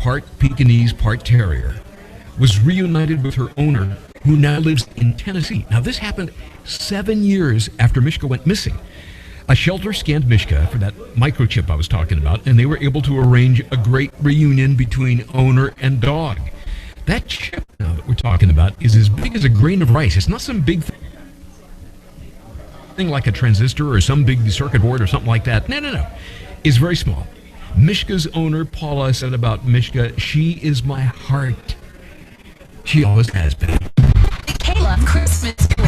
part Pekingese, part terrier, was reunited with her owner, who now lives in Tennessee. Now, this happened 7 years after Mishka went missing. A shelter scanned Mishka for that microchip I was talking about, and they were able to arrange a great reunion between owner and dog. That chip now that we're talking about is as big as a grain of rice. It's not some big thing like a transistor or some big circuit board or something like that. No. It's very small. Mishka's owner, Paula, said about Mishka, "She is my heart." She always has been. Yoncalla Christmas Tour.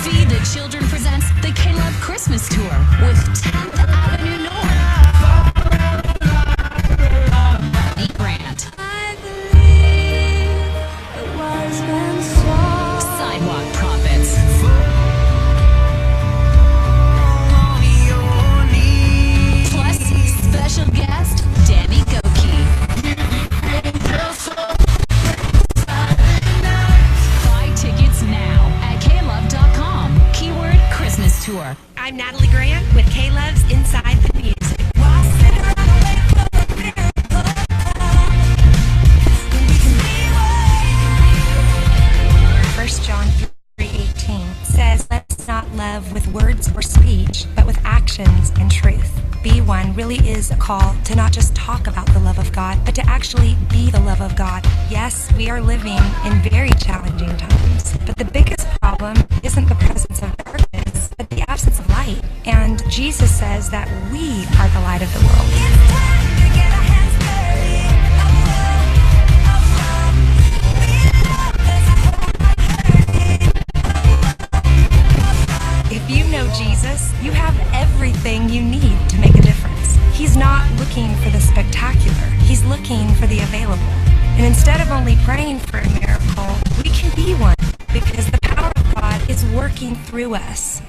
Feed the Children presents the Yoncalla Christmas Tour with 10th Avenue North. Grant. I believe the wise men saw Sidewalk Prophets. Plus, special guest, Danny Goki. Buy tickets now at klove.com. Keyword Christmas Tour. I'm Natalie Grant with K-Love's Inside the Music. 1 John 3:18 says, "Let's not love with words or speech, but with actions and truth." B1 really is a call to not just talk about the love of God, but to actually be the love of God. Yes, we are living in very challenging times, but the biggest problem isn't the presence of darkness, but the absence of light. And Jesus says that we are the light of the world. If you know Jesus, you have everything you need to make a difference. He's not looking for the spectacular. He's looking for the available. And instead of only praying for a miracle, we can be one because the power of God is working through us.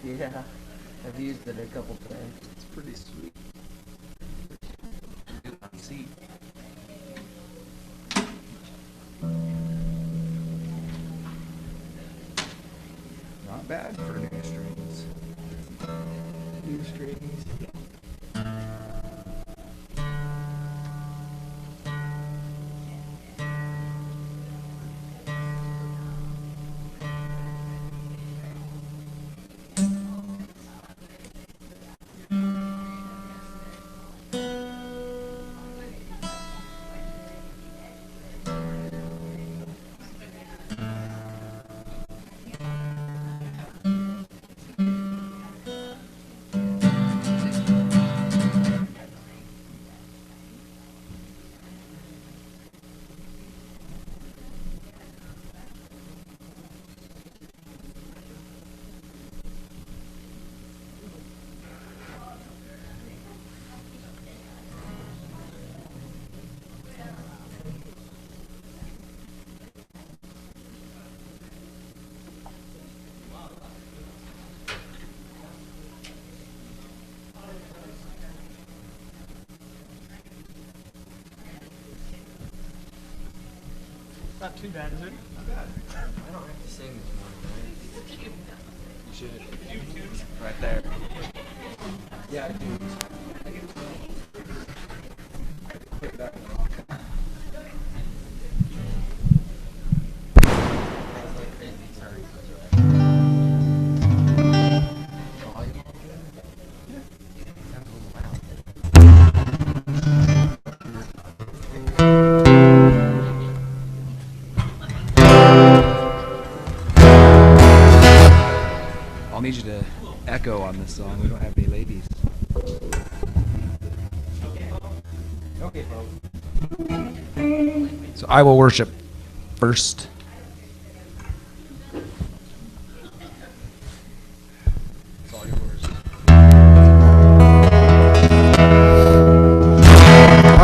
Yeah, I've used it a couple times. It's pretty sweet. See. Not bad for new strings. New strings. Not too bad, is it? Not bad. I don't have to sing this morning, right? You should. Right there. Yeah, I do. Put it back in the locker. I'll need you to echo on this song. We don't have any ladies. Okay, folks. So I will worship first. It's all yours.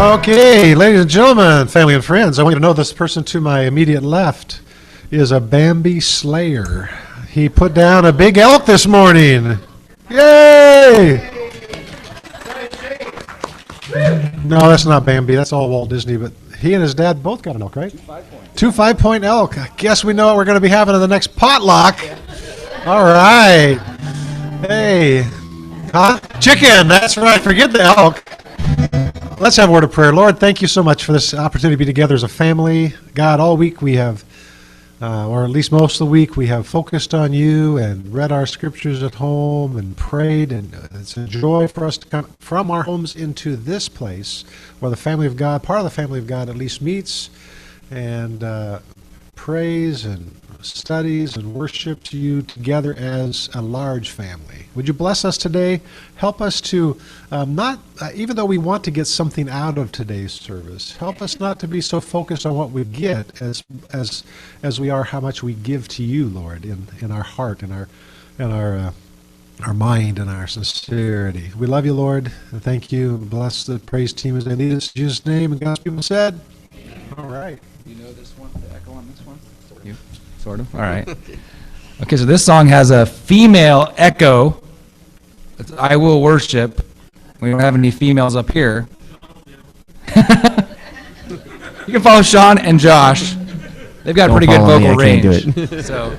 Okay, ladies and gentlemen, family and friends, I want you to know this person to my immediate left is a Bambi slayer. He put down a big elk this morning. Yay! No, that's not Bambi. That's all Walt Disney. But he and his dad both got an elk, right? 2 5-point elk. I guess we know what we're going to be having in the next potluck. All right. Hey. Huh? Chicken. That's right. Forget the elk. Let's have a word of prayer. Lord, thank you so much for this opportunity to be together as a family. God, all week we have, or at least most of the week, we have focused on you and read our scriptures at home and prayed. And it's a joy for us to come from our homes into this place where the family of God, part of the family of God at least meets and prays and studies and worships you together as a large family. Would you bless us today? Help us to not, even though we want to get something out of today's service, help us not to be so focused on what we get as we are how much we give to you, Lord, in our heart, in our mind, and our sincerity. We love you, Lord, and thank you. Bless the praise team as they lead us. In Jesus' name, and God's people said, all right. You know this one, the echo on this one? You? Sort of? All right. Okay, so this song has a female echo. It's I Will Worship. We don't have any females up here. You can follow Sean and Josh. They've got pretty good vocal range. Can't do it. So.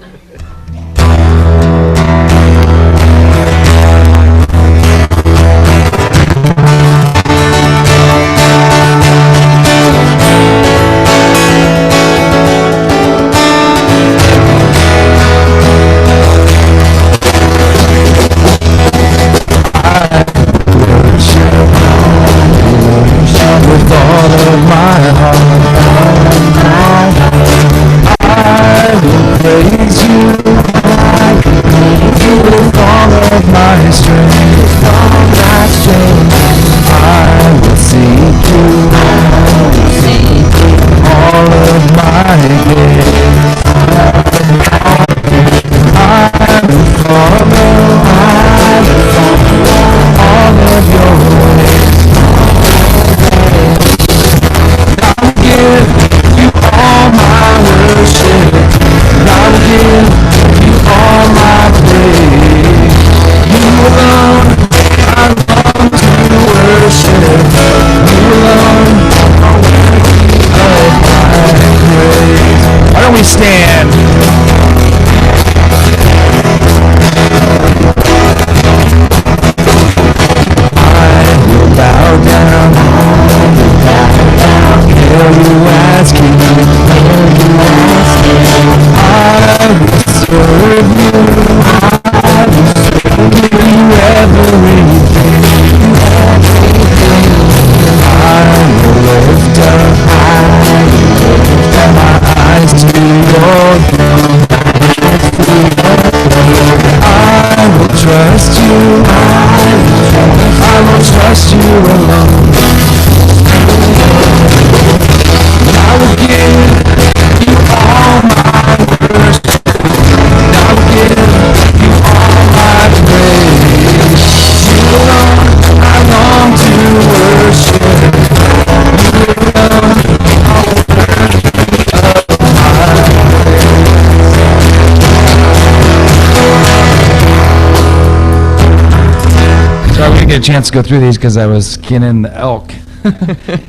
A chance to go through these because I was skinning the elk.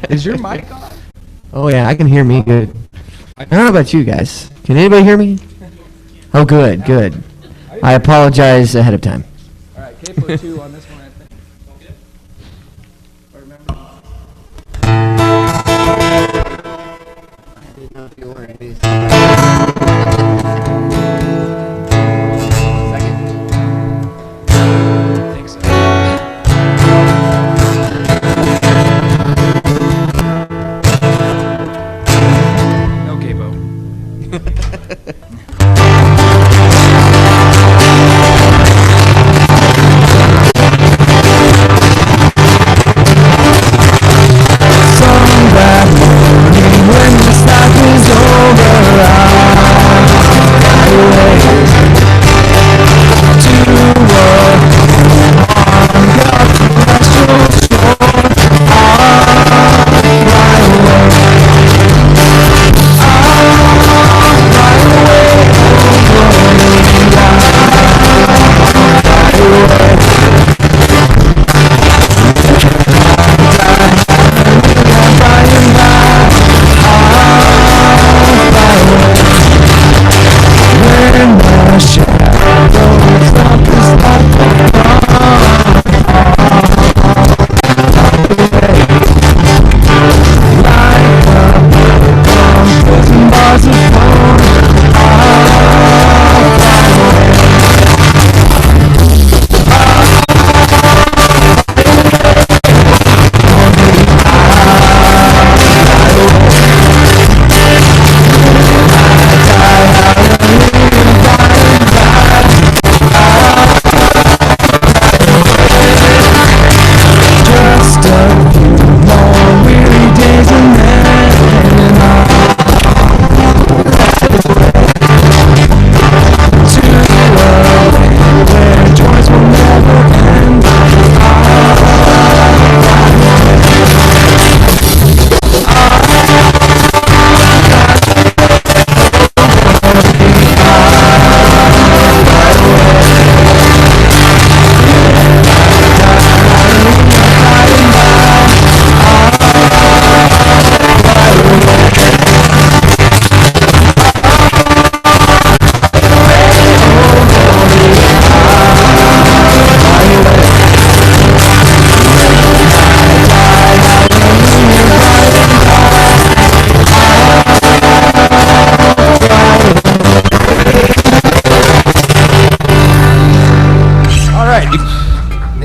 Is your mic on? Oh yeah, I can hear me good. I don't know about you guys. Can anybody hear me? Oh, good, good. I apologize ahead of time. All right, capo 2 on this one, I think. I remember. I didn't know if you were in these. When the stock is over, I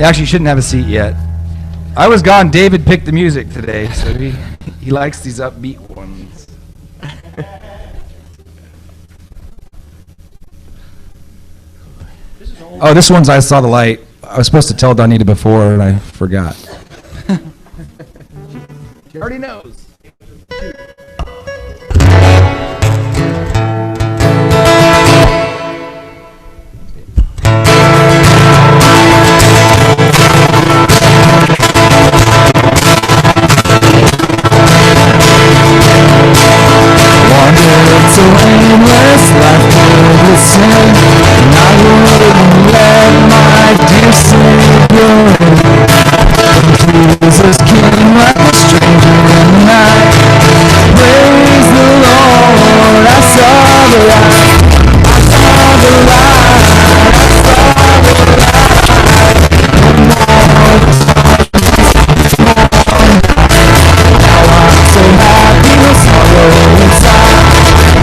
Actually, you shouldn't have a seat yet. I was gone. David picked the music today, so he likes these upbeat ones. Oh, this one's I Saw the Light. I was supposed to tell Donita before, and I forgot. She already knows. It's a aimless life filled with sin, and I wouldn't let my dear Savior in. Jesus came like a stranger in the night. Praise the Lord, I saw the light. I saw the light. I saw the light. Now I'm so happy, no sorrow inside.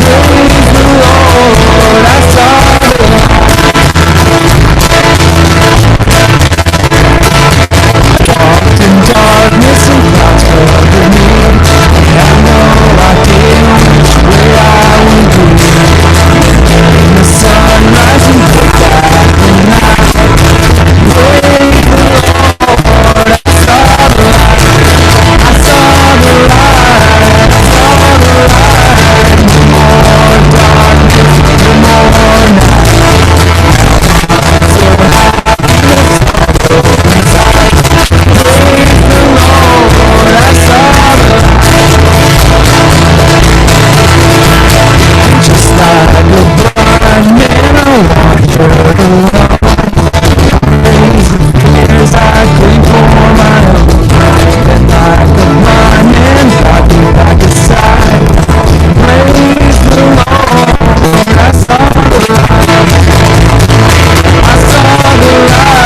Praise the Lord, I saw the light. Walked in darkness and clouds covered me. I had no idea which way I would be. In the sunrise and looked at the night. Praise the Lord, I saw the light. I saw the light. I saw the light. No more darkness, no more night. So happy, no sorrow inside. Praise the Lord, I saw the light. Just like a blind man, I wandered alone. Praise the fears I cling for my own life. And like a blind man, brought me back aside. Praise the Lord, I saw the light. I saw the light,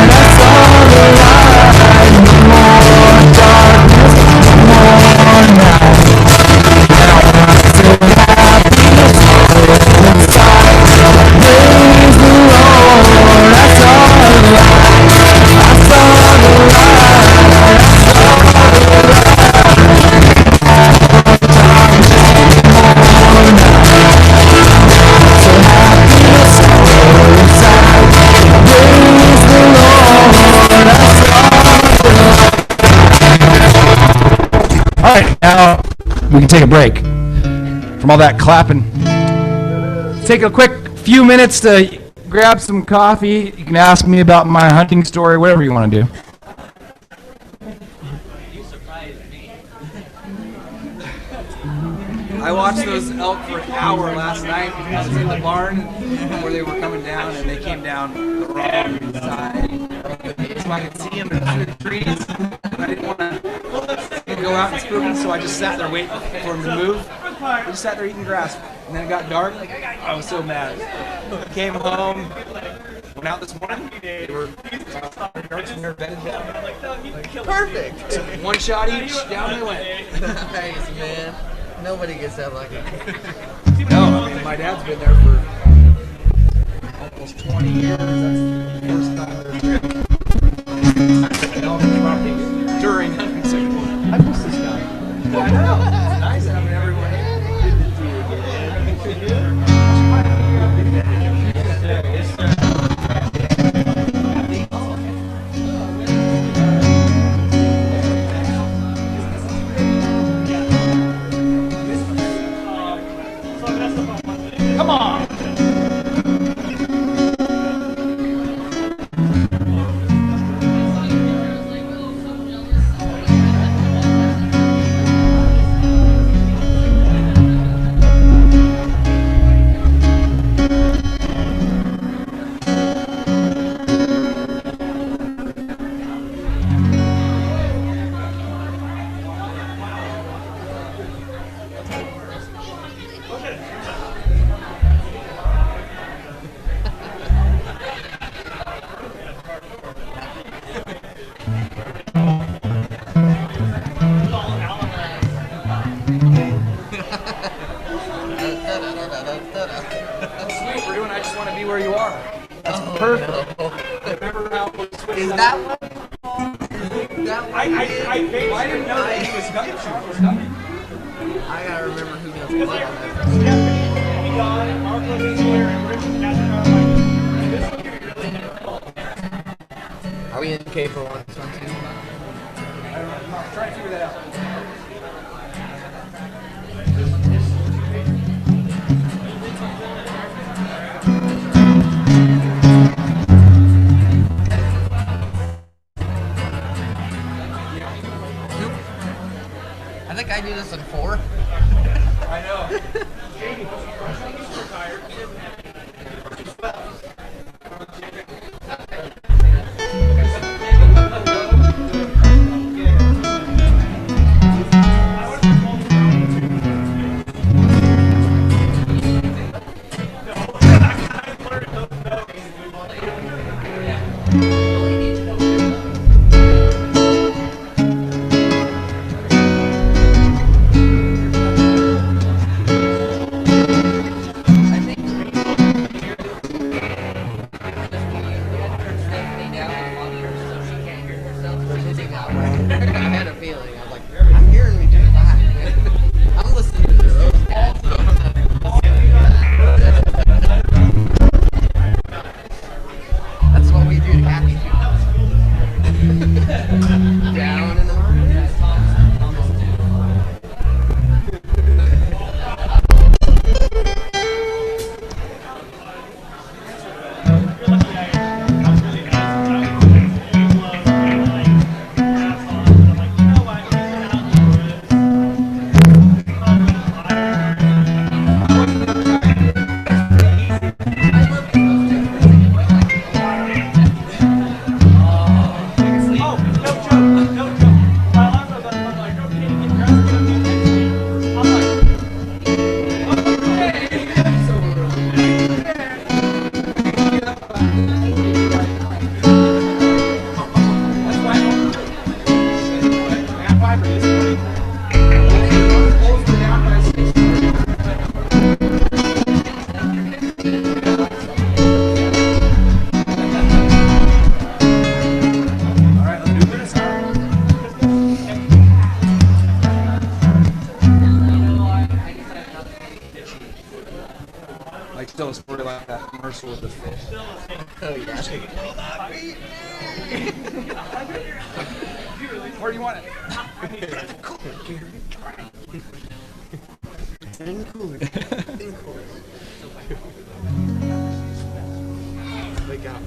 I saw the light. No more darkness, no more night. Now I'm so happy, no sorrow inside. Praise the Lord, I saw the light. I saw the light, I saw the light. So happy, no sorrow inside. Praise the Lord, I saw the light. All right, now we can take a break from all that clapping. Take a quick few minutes to grab some coffee. You can ask me about my hunting story, whatever you want to do. I watched those elk for an hour last night. I was in the barn where they were coming down, and they came down the wrong side. So I could see them through the trees, and I didn't want to go out and spook them, so I just sat there waiting for them to move. I just sat there eating grass, and then it got dark. I was so mad. Came home, went out this morning. They were dark and they're bedded down. Perfect. One shot each, down they went. Nice, man. Nobody gets that lucky. No, I mean, my dad's been there for almost 20 years. That's the first time they're there. During hunting season. I miss this guy. I know. It's nice having everyone here. Come on. Sweet, we're doing I Just Want to Be Where You Are. That's perfect. Remember how it was Is that that I didn't know that he was coming. I gotta remember who knows Because what like, on that. Stephanie, Don, Marco, Sawyer, and Rich, and that's how I'm like, this will be really difficult. Are we in K for one? This one too? I don't know. I'm trying to figure that out. I think I do this in 4. I know. I had a feeling. I was like, I'm hearing me just fine. I'm listening to those guys. So that's what we do to happy people. Down in the Like still sort of like that commercial with the fish. Oh, yeah. Where do you want it? In cooler. In cooler. Wake up.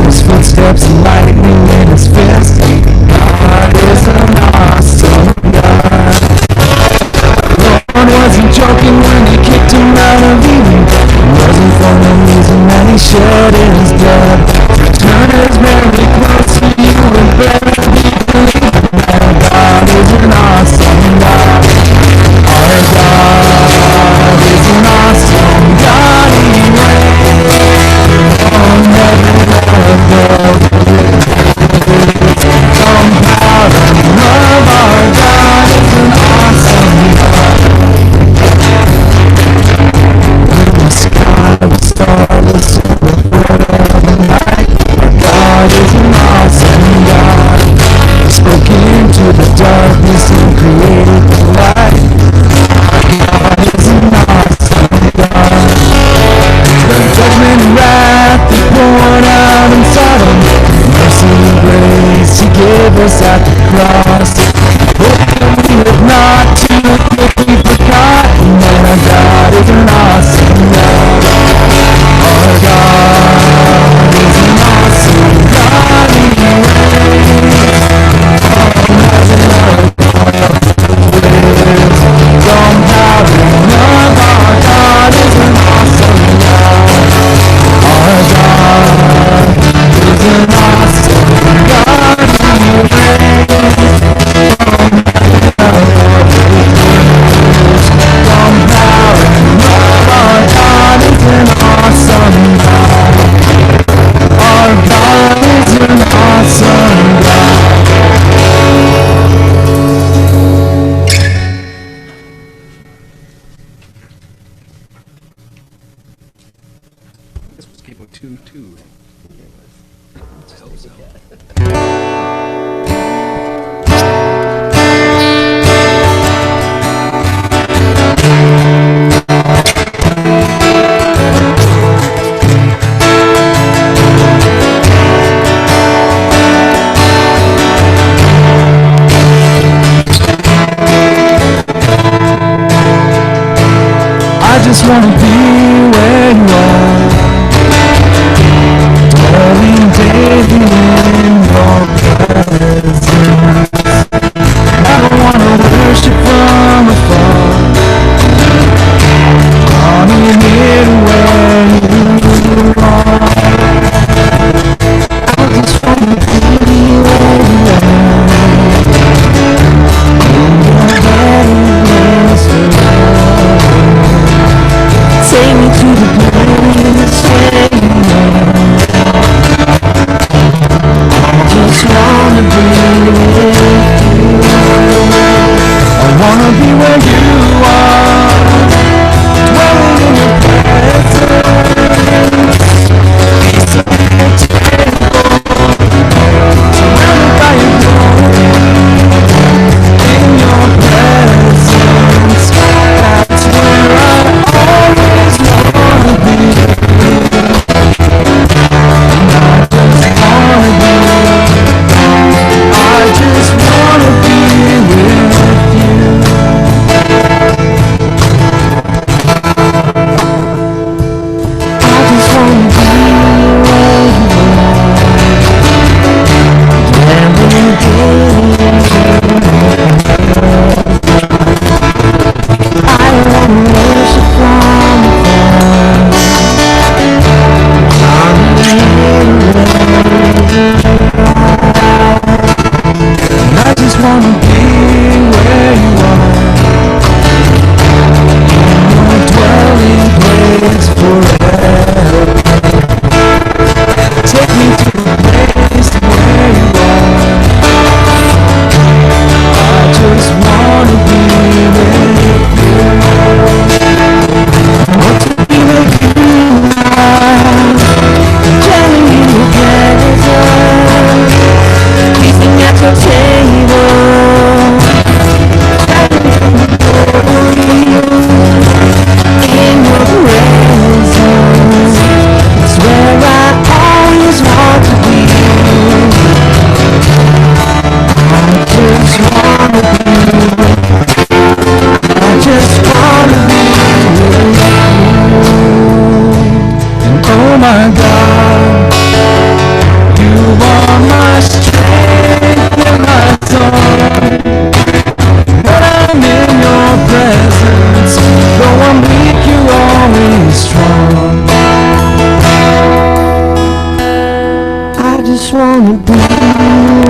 Footsteps and lightning in his fist. God is an awesome God. Lord wasn't joking when he kicked him out of Eden. It wasn't for no reason that he shed his blood. Return is very close to you and better believe that God is an awesome God. Our God is an awesome God. He reigns on heaven above. Some power and love, our God is an awesome God. In the sky with starless the night, our God is an awesome God. He spoke into the darkness and created the light. Our God is an awesome God. The judgment and wrath he poured out in Sodom, mercy and grace he gave us at the cross. Oh, we have not too quickly forgotten that our God is an awesome God. Our God is an awesome God. He reigns on heaven above. Some power and love, our God is an people too. Let's hope so. I just wanna be where you are, dwelling daily in your presence. I don't wanna worship from afar, wanna hear where you are. I just wanna be where you are, in your very place forever. Take me to the place where you are. I just wanna be with you. I wanna be where you are, dwelling in your presence. Peace in your temple, surrounded by your glory. In your presence, that's where I always wanna be. And I just wanna be with you. I just wanna be where you are, dwelling I don't wanna worship from afar. I'm and I just wanna be where you are, in your dwelling place forever. Take me to a place where you are. I just wanna be with you. I want to be with you now, dwelling in your presence, feasting at your table, in your presence, it's where I always want to be. I just wanna be, I just wanna be with you. And oh my God, you are my strength and my joy. When I'm in your presence, though I'm weak, you're always strong. I just wanna be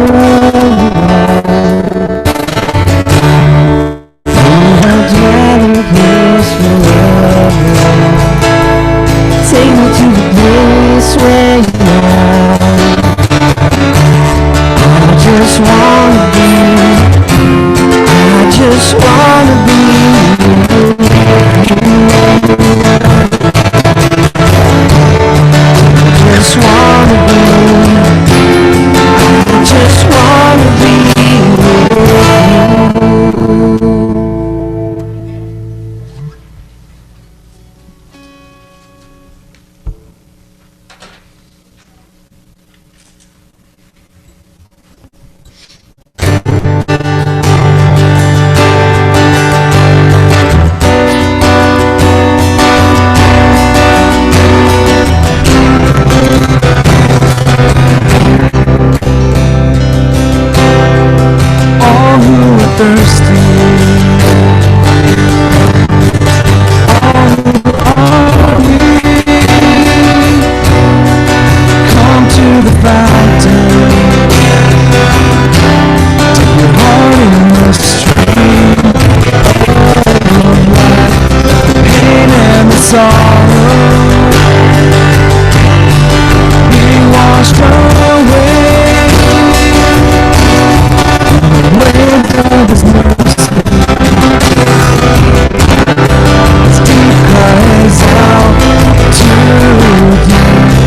where you are, in your dwelling place forever. Take me to the place where you are. I just wanna be, I just wanna be with you. I just wanna be, I just wanna be with you. All who are thirsty, all who are weary, come to the fountain, dip your heart in the stream of life, the pain and the sorrow, be washed away. Of his mercy, his deep cries out to you.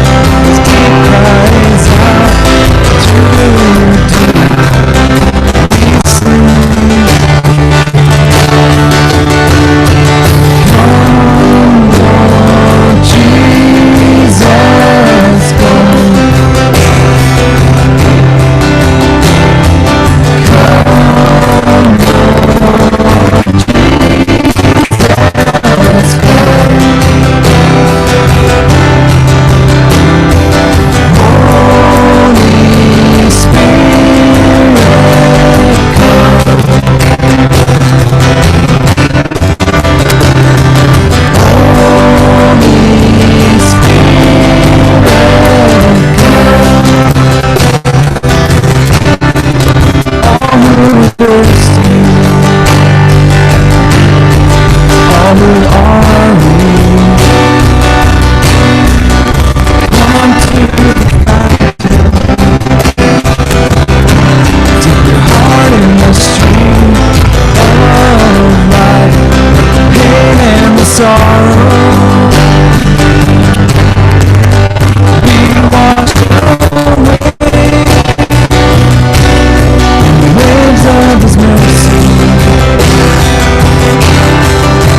Waves of His mercy,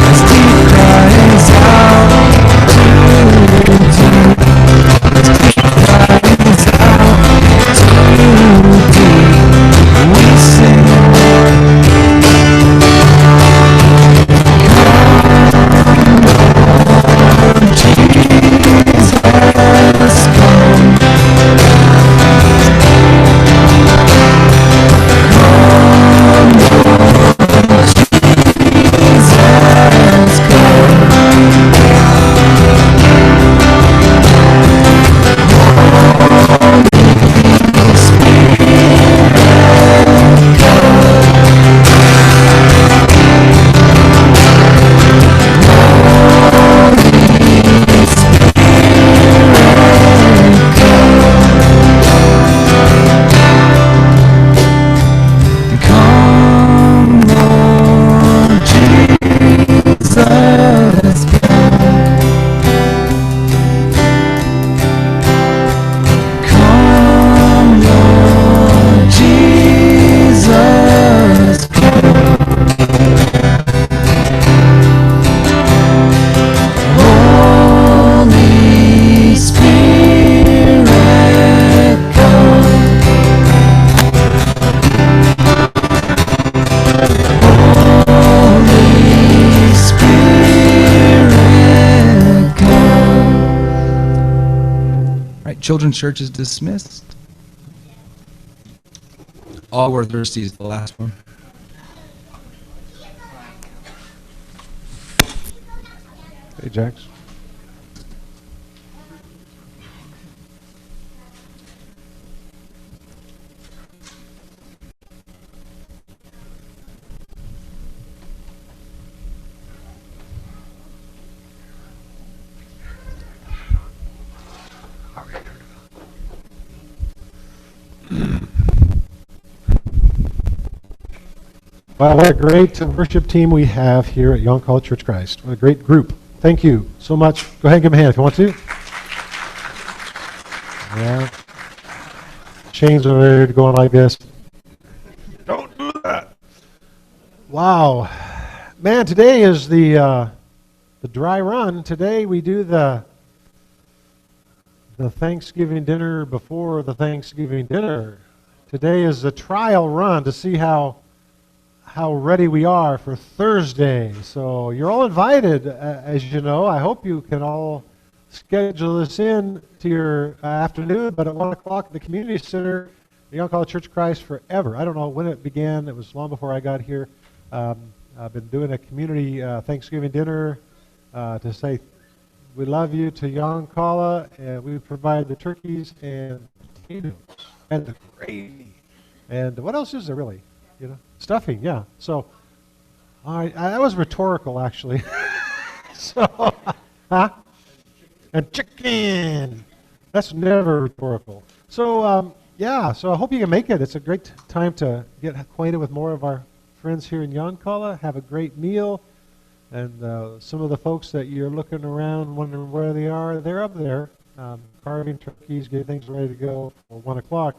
as deep cries out to deep, as deep cries out to deep, we sing. Jesus, come. Jesus, come. Come, Lord Jesus, come, Lord Jesus, Holy Spirit, come. Holy Spirit, come. All right, children's church is dismissed. All We're Thirsty is the last one. Hey, Jax. Wow, what a great worship team we have here at Yoncalla Church Christ. What a great group. Thank you so much. Go ahead and give them a hand if you want to. Yeah. Chains are ready to go on like this. Don't do that. Wow. Man, today is the dry run. Today we do the Thanksgiving dinner before the Thanksgiving dinner. Today is the trial run to see how ready we are for Thursday. So you're all invited, as you know. I hope you can all schedule this in to your afternoon, but at 1 o'clock at the community center, the Yoncalla Church Christ Forever. I don't know when it began. It was long before I got here. I've been doing a community Thanksgiving dinner to say we love you to Yoncalla, and we provide the turkeys and potatoes and the gravy. And what else is there really? You know, stuffing, yeah. So, all right, that was rhetorical, actually. So, huh? And chicken. That's never rhetorical. So, yeah, so I hope you can make it. It's a great time to get acquainted with more of our friends here in Yoncalla, have a great meal, and some of the folks that you're looking around wondering where they are, they're up there, carving turkeys, getting things ready to go for 1 o'clock.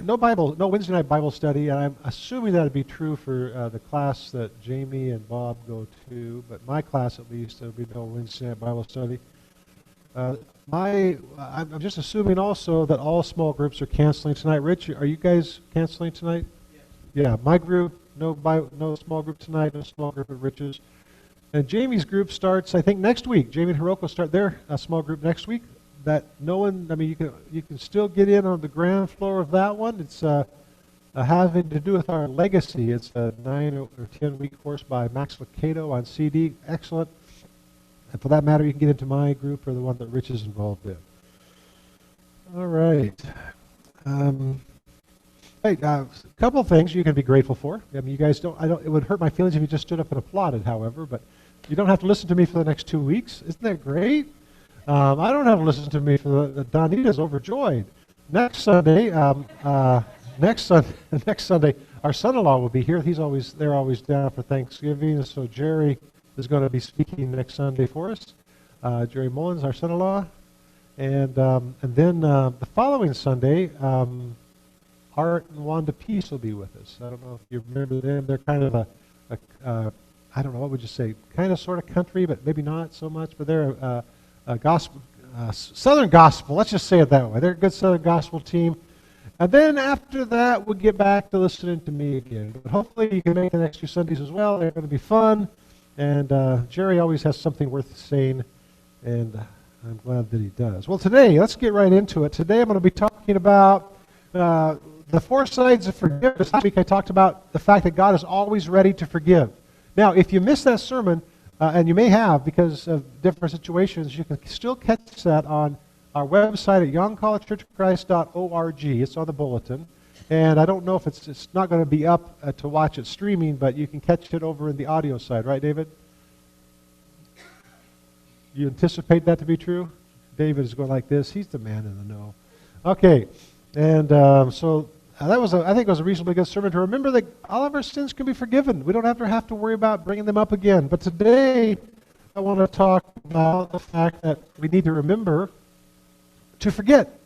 No Wednesday night Bible study, and I'm assuming that would be true for the class that Jamie and Bob go to, but my class at least, there will be no Wednesday night Bible study. I'm just assuming also that all small groups are canceling tonight. Rich, are you guys canceling tonight? Yes. Yeah, my group, no small group tonight, no small group at Rich's. And Jamie's group starts, I think, next week. Jamie and Hiroko start their small group next week. That no one, I mean, you can still get in on the ground floor of that one. It's having to do with our legacy. It's a 9 or 10 week course by Max Lucado on CD. Excellent. And for that matter, you can get into my group or the one that Rich is involved in. All right. Hey, a couple of things you can be grateful for. I mean, you guys don't. It would hurt my feelings if you just stood up and applauded. However, but you don't have to listen to me for the next 2 weeks. Isn't that great? I don't have to listen to me for Donita's overjoyed. Next Sunday, next Sunday, our son-in-law will be here. They're always down for Thanksgiving. So Jerry is going to be speaking next Sunday for us. Jerry Mullins, our son-in-law. And then the following Sunday, Art and Wanda Peace will be with us. I don't know if you remember them. They're kind of I don't know, what would you say, kind of sort of country, but maybe not so much. But they're a gospel, Southern gospel. Let's just say it that way. They're a good Southern gospel team. And then after that, we'll get back to listening to me again. But hopefully you can make the next few Sundays as well. They're going to be fun. And Jerry always has something worth saying, and I'm glad that he does. Well, today, let's get right into it. Today I'm going to be talking about the 4 sides of forgiveness. Last week I talked about the fact that God is always ready to forgive. Now, if you missed that sermon, and you may have because of different situations, you can still catch that on our website at yoncallachurchofchrist.org. It's on the bulletin. And I don't know if it's not going to be up to watch it streaming, but you can catch it over in the audio side. Right, David? You anticipate that to be true? David is going like this. He's the man in the know. Okay. And so that was, I think it was a reasonably good sermon to remember that all of our sins can be forgiven. We don't have to worry about bringing them up again. But today, I want to talk about the fact that we need to remember to forget.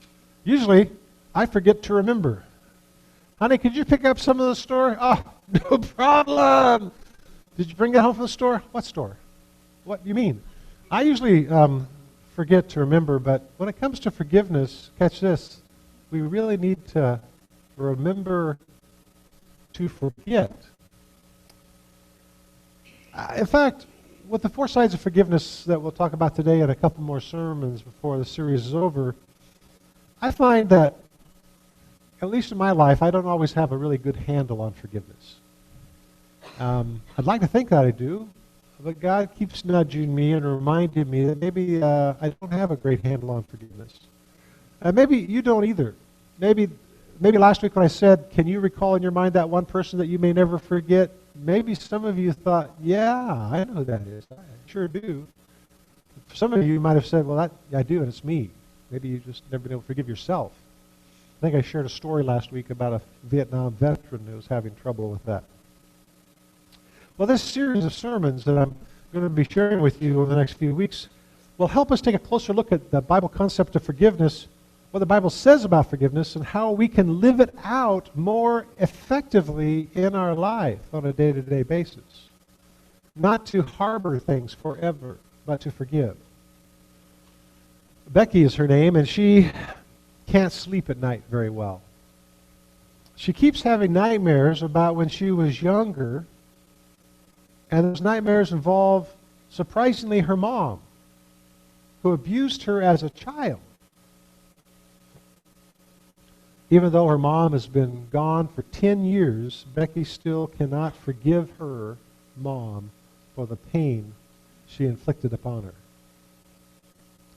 Usually, I forget to remember. Honey, could you pick up some of the store? Oh, no problem. Did you bring it home from the store? What store? What do you mean? I usually forget to remember, but when it comes to forgiveness, catch this, we really need to remember to forget. In fact, with the 4 sides of forgiveness that we'll talk about today and a couple more sermons before the series is over, I find that, at least in my life, I don't always have a really good handle on forgiveness. I'd like to think that I do, but God keeps nudging me and reminding me that maybe I don't have a great handle on forgiveness. Maybe you don't either. Maybe last week when I said, can you recall in your mind that one person that you may never forget? Maybe some of you thought, yeah, I know who that is. I sure do. Some of you might have said, well, I do, and it's me. Maybe you just never been able to forgive yourself. I think I shared a story last week about a Vietnam veteran who was having trouble with that. Well, this series of sermons that I'm going to be sharing with you over the next few weeks will help us take a closer look at the Bible concept of forgiveness, what the Bible says about forgiveness, and how we can live it out more effectively in our life on a day-to-day basis. Not to harbor things forever, but to forgive. Becky is her name, and she can't sleep at night very well. She keeps having nightmares about when she was younger, and those nightmares involve, surprisingly, her mom, who abused her as a child. Even though her mom has been gone for 10 years, Becky still cannot forgive her mom for the pain she inflicted upon her.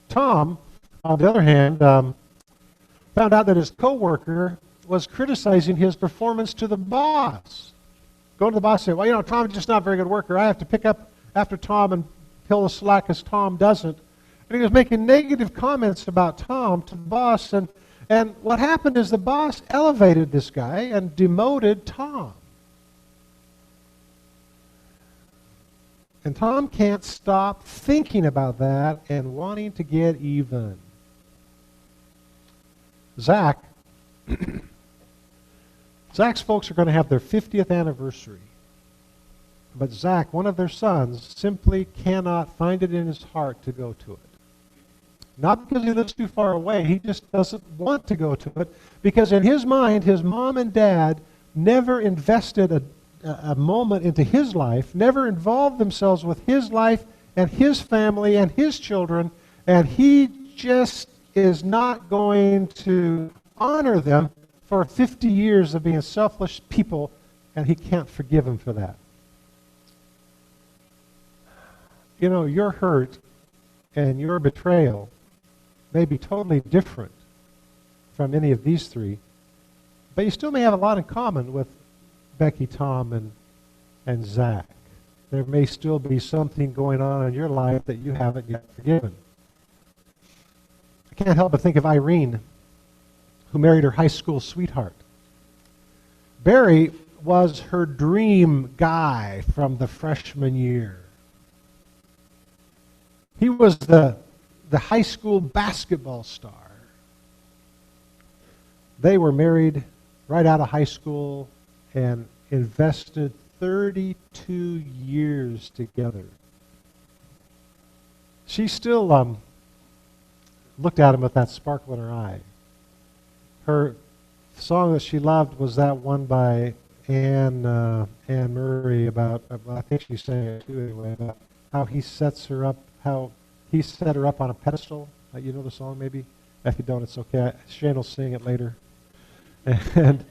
Tom, on the other hand, found out that his coworker was criticizing his performance to the boss. Go to the boss and say, well, Tom's just not a very good worker. I have to pick up after Tom and pull the slack as Tom doesn't. And he was making negative comments about Tom to the boss. And what happened is the boss elevated this guy and demoted Tom. And Tom can't stop thinking about that and wanting to get even. Zach's folks are going to have their 50th anniversary. But Zach, one of their sons, simply cannot find it in his heart to go to it. Not because he lives too far away, he just doesn't want to go to it, because in his mind, his mom and dad never invested a moment into his life, never involved themselves with his life and his family and his children, and he just is not going to honor them for 50 years of being selfish people, and he can't forgive them for that. Your hurt and your betrayal may be totally different from any of these three, but you still may have a lot in common with Becky, Tom, and Zach. There may still be something going on in your life that you haven't yet forgiven. I can't help but think of Irene, who married her high school sweetheart. Barry was her dream guy from the freshman year. He was the high school basketball star. They were married right out of high school and invested 32 years together. She still looked at him with that sparkle in her eye. Her song that she loved was that one by Anne Murray about, I think she sang it too anyway, about how he sets her up, how he set her up on a pedestal. You know the song maybe? If you don't, it's okay. Shane will sing it later. And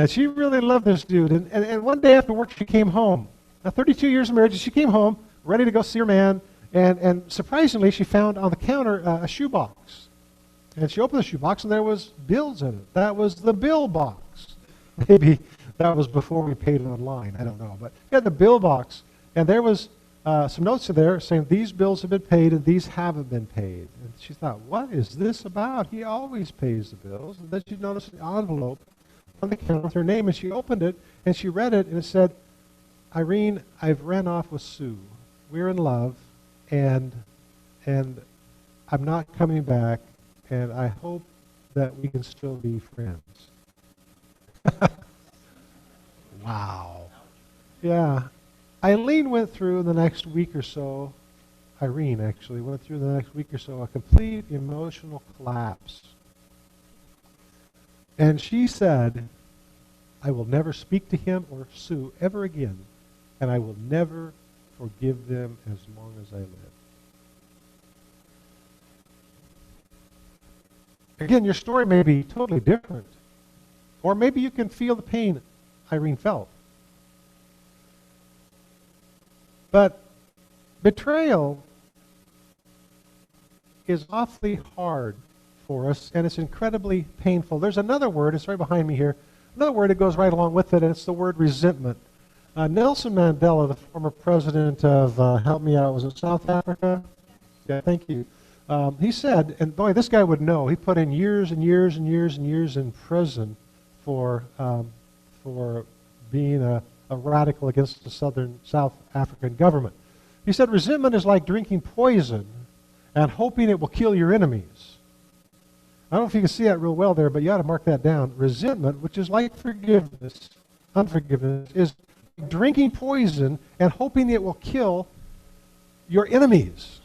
she really loved this dude. And one day after work, she came home. Now, 32 years of marriage, she came home, ready to go see her man. And surprisingly, she found on the counter a shoebox. And she opened the shoebox, and there was bills in it. That was the bill box. Maybe that was before we paid it online. I don't know. But she had the bill box, and there was some notes in there saying these bills have been paid and these haven't been paid. And she thought, what is this about? He always pays the bills. And then she noticed the envelope on the counter with her name, and she opened it, and she read it, and it said, Irene, I've ran off with Sue. We're in love, and I'm not coming back, and I hope that we can still be friends. Wow. Yeah. Eileen went through the next week or so, Irene actually went through the next week or so a complete emotional collapse. And she said, I will never speak to him or Sue ever again, and I will never forgive them as long as I live. Again, your story may be totally different. Or maybe you can feel the pain Irene felt. But betrayal is awfully hard for us, and it's incredibly painful. There's another word, it's right behind me here, another word that goes right along with it, and it's the word resentment. Nelson Mandela, the former president of, help me out, was it South Africa? Yeah, thank you. He said, and boy, this guy would know, he put in years and years and years and years in prison for being a radical against the South African government. He said, resentment is like drinking poison and hoping it will kill your enemies. I don't know if you can see that real well there, but you ought to mark that down. Resentment, which is like forgiveness, unforgiveness, is drinking poison and hoping it will kill your enemies.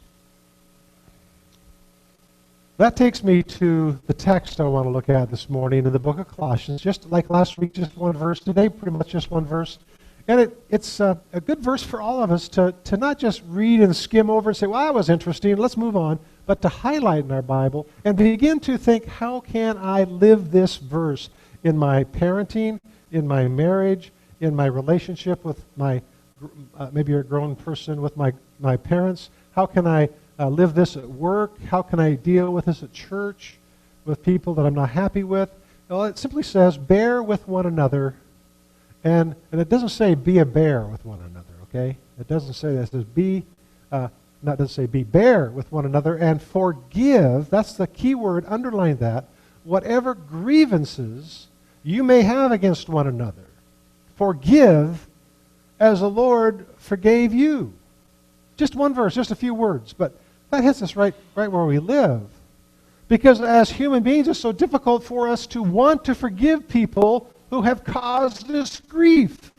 That takes me to the text I want to look at this morning in the book of Colossians. Just like last week, just one verse. Today, pretty much just one verse. And it's a good verse for all of us to not just read and skim over and say, well, that was interesting, let's move on, but to highlight in our Bible and begin to think, how can I live this verse in my parenting, in my marriage, in my relationship with my, maybe you're a grown person, with my parents? How can I live this at work? How can I deal with this at church, with people that I'm not happy with? Well, it simply says, bear with one another. And it doesn't say be a bear with one another, okay? It doesn't say that. It says doesn't say be bear with one another and forgive. That's the key word, underline that. Whatever grievances you may have against one another. Forgive as the Lord forgave you. Just one verse, just a few words, but that hits us right where we live. Because as human beings, it's so difficult for us to want to forgive people who have caused us grief.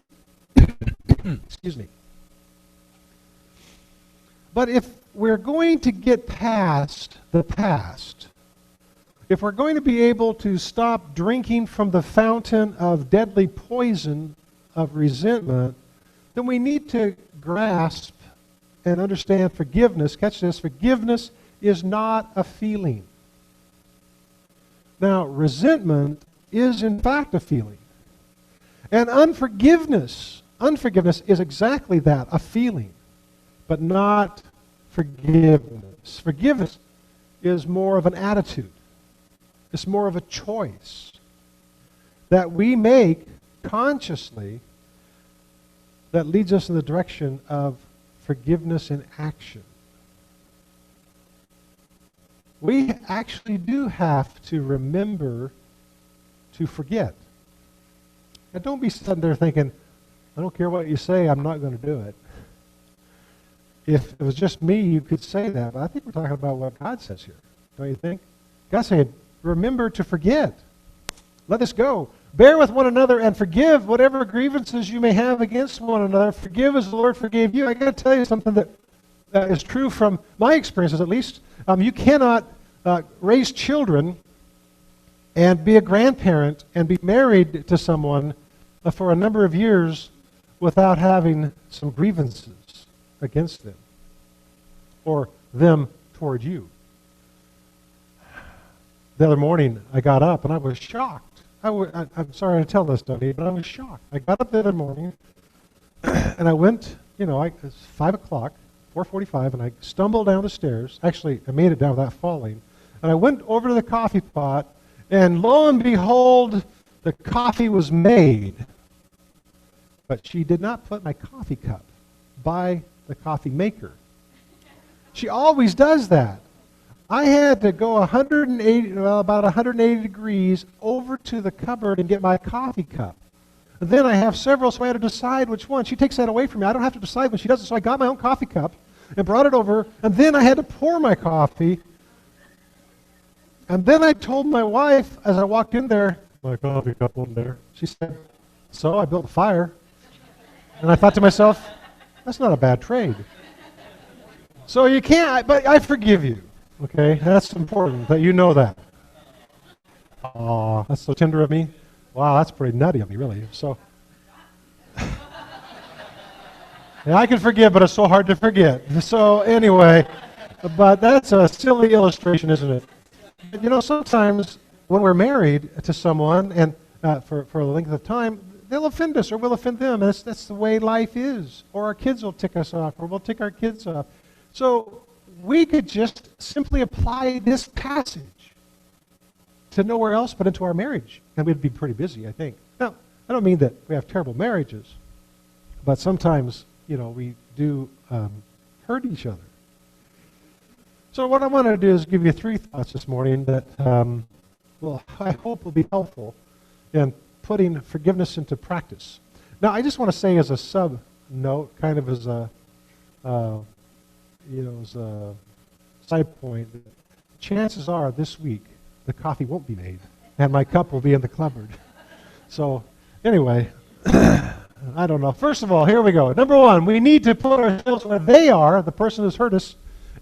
Excuse me. But if we're going to get past the past, if we're going to be able to stop drinking from the fountain of deadly poison of resentment, then we need to grasp and understand forgiveness. Catch this, forgiveness is not a feeling. Now, resentment is in fact a feeling. And unforgiveness is exactly that, a feeling, but not forgiveness. Forgiveness is more of an attitude. It's more of a choice that we make consciously that leads us in the direction of forgiveness in action. We actually do have to remember to forget. Now, don't be sitting there thinking, I don't care what you say, I'm not going to do it. if it was just me, you could say that. But I think we're talking about what God says here. Don't you think? God said, remember to forget. Let this go. Bear with one another and forgive whatever grievances you may have against one another. Forgive as the Lord forgave you. I got to tell you something that is true from my experiences, at least. You cannot raise children and be a grandparent and be married to someone for a number of years without having some grievances against them or them toward you. The other morning, I got up and I was shocked. I'm sorry to tell this, Dudley, but I was shocked. I got up the other morning and I went, it's 5 o'clock, 4:45, and I stumbled down the stairs. Actually, I made it down without falling. And I went over to the coffee pot, and lo and behold, the coffee was made. But she did not put my coffee cup by the coffee maker. She always does that. I had to go about 180 degrees over to the cupboard and get my coffee cup. And then I have several, so I had to decide which one. She takes that away from me. I don't have to decide when she does it. So I got my own coffee cup and brought it over, and then I had to pour my coffee. And then I told my wife as I walked in there, my coffee cup wasn't there. She said, so I built a fire. And I thought to myself, that's not a bad trade. So you can't, but I forgive you. Okay, that's important that you know that. Aw, that's so tender of me. Wow, that's pretty nutty of me, really. So, yeah, I can forgive, but it's so hard to forget. So anyway, but that's a silly illustration, isn't it? But, sometimes when we're married to someone and for a length of time, they'll offend us or we'll offend them. That's the way life is. Or our kids will tick us off or we'll tick our kids off. So we could just simply apply this passage to nowhere else but into our marriage. And we'd be pretty busy, I think. Now, I don't mean that we have terrible marriages, but sometimes, we do hurt each other. So what I want to do is give you 3 thoughts this morning that, I hope will be helpful in putting forgiveness into practice. Now, I just want to say as a sub-note, kind of as a as a side point, chances are this week the coffee won't be made and my cup will be in the cupboard. So anyway, I don't know. First of all, here we go. Number 1, we need to put ourselves where they are, the person who's hurt us,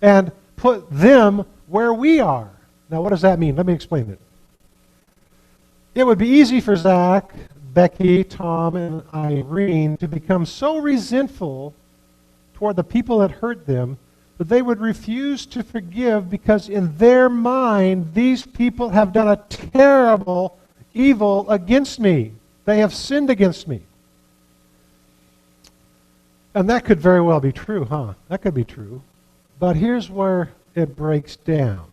and put them where we are. Now, what does that mean? Let me explain it. It would be easy for Zach, Becky, Tom, and Irene to become so resentful toward the people that hurt them that they would refuse to forgive because in their mind, these people have done a terrible evil against me. They have sinned against me. And that could very well be true, huh? That could be true. But here's where it breaks down.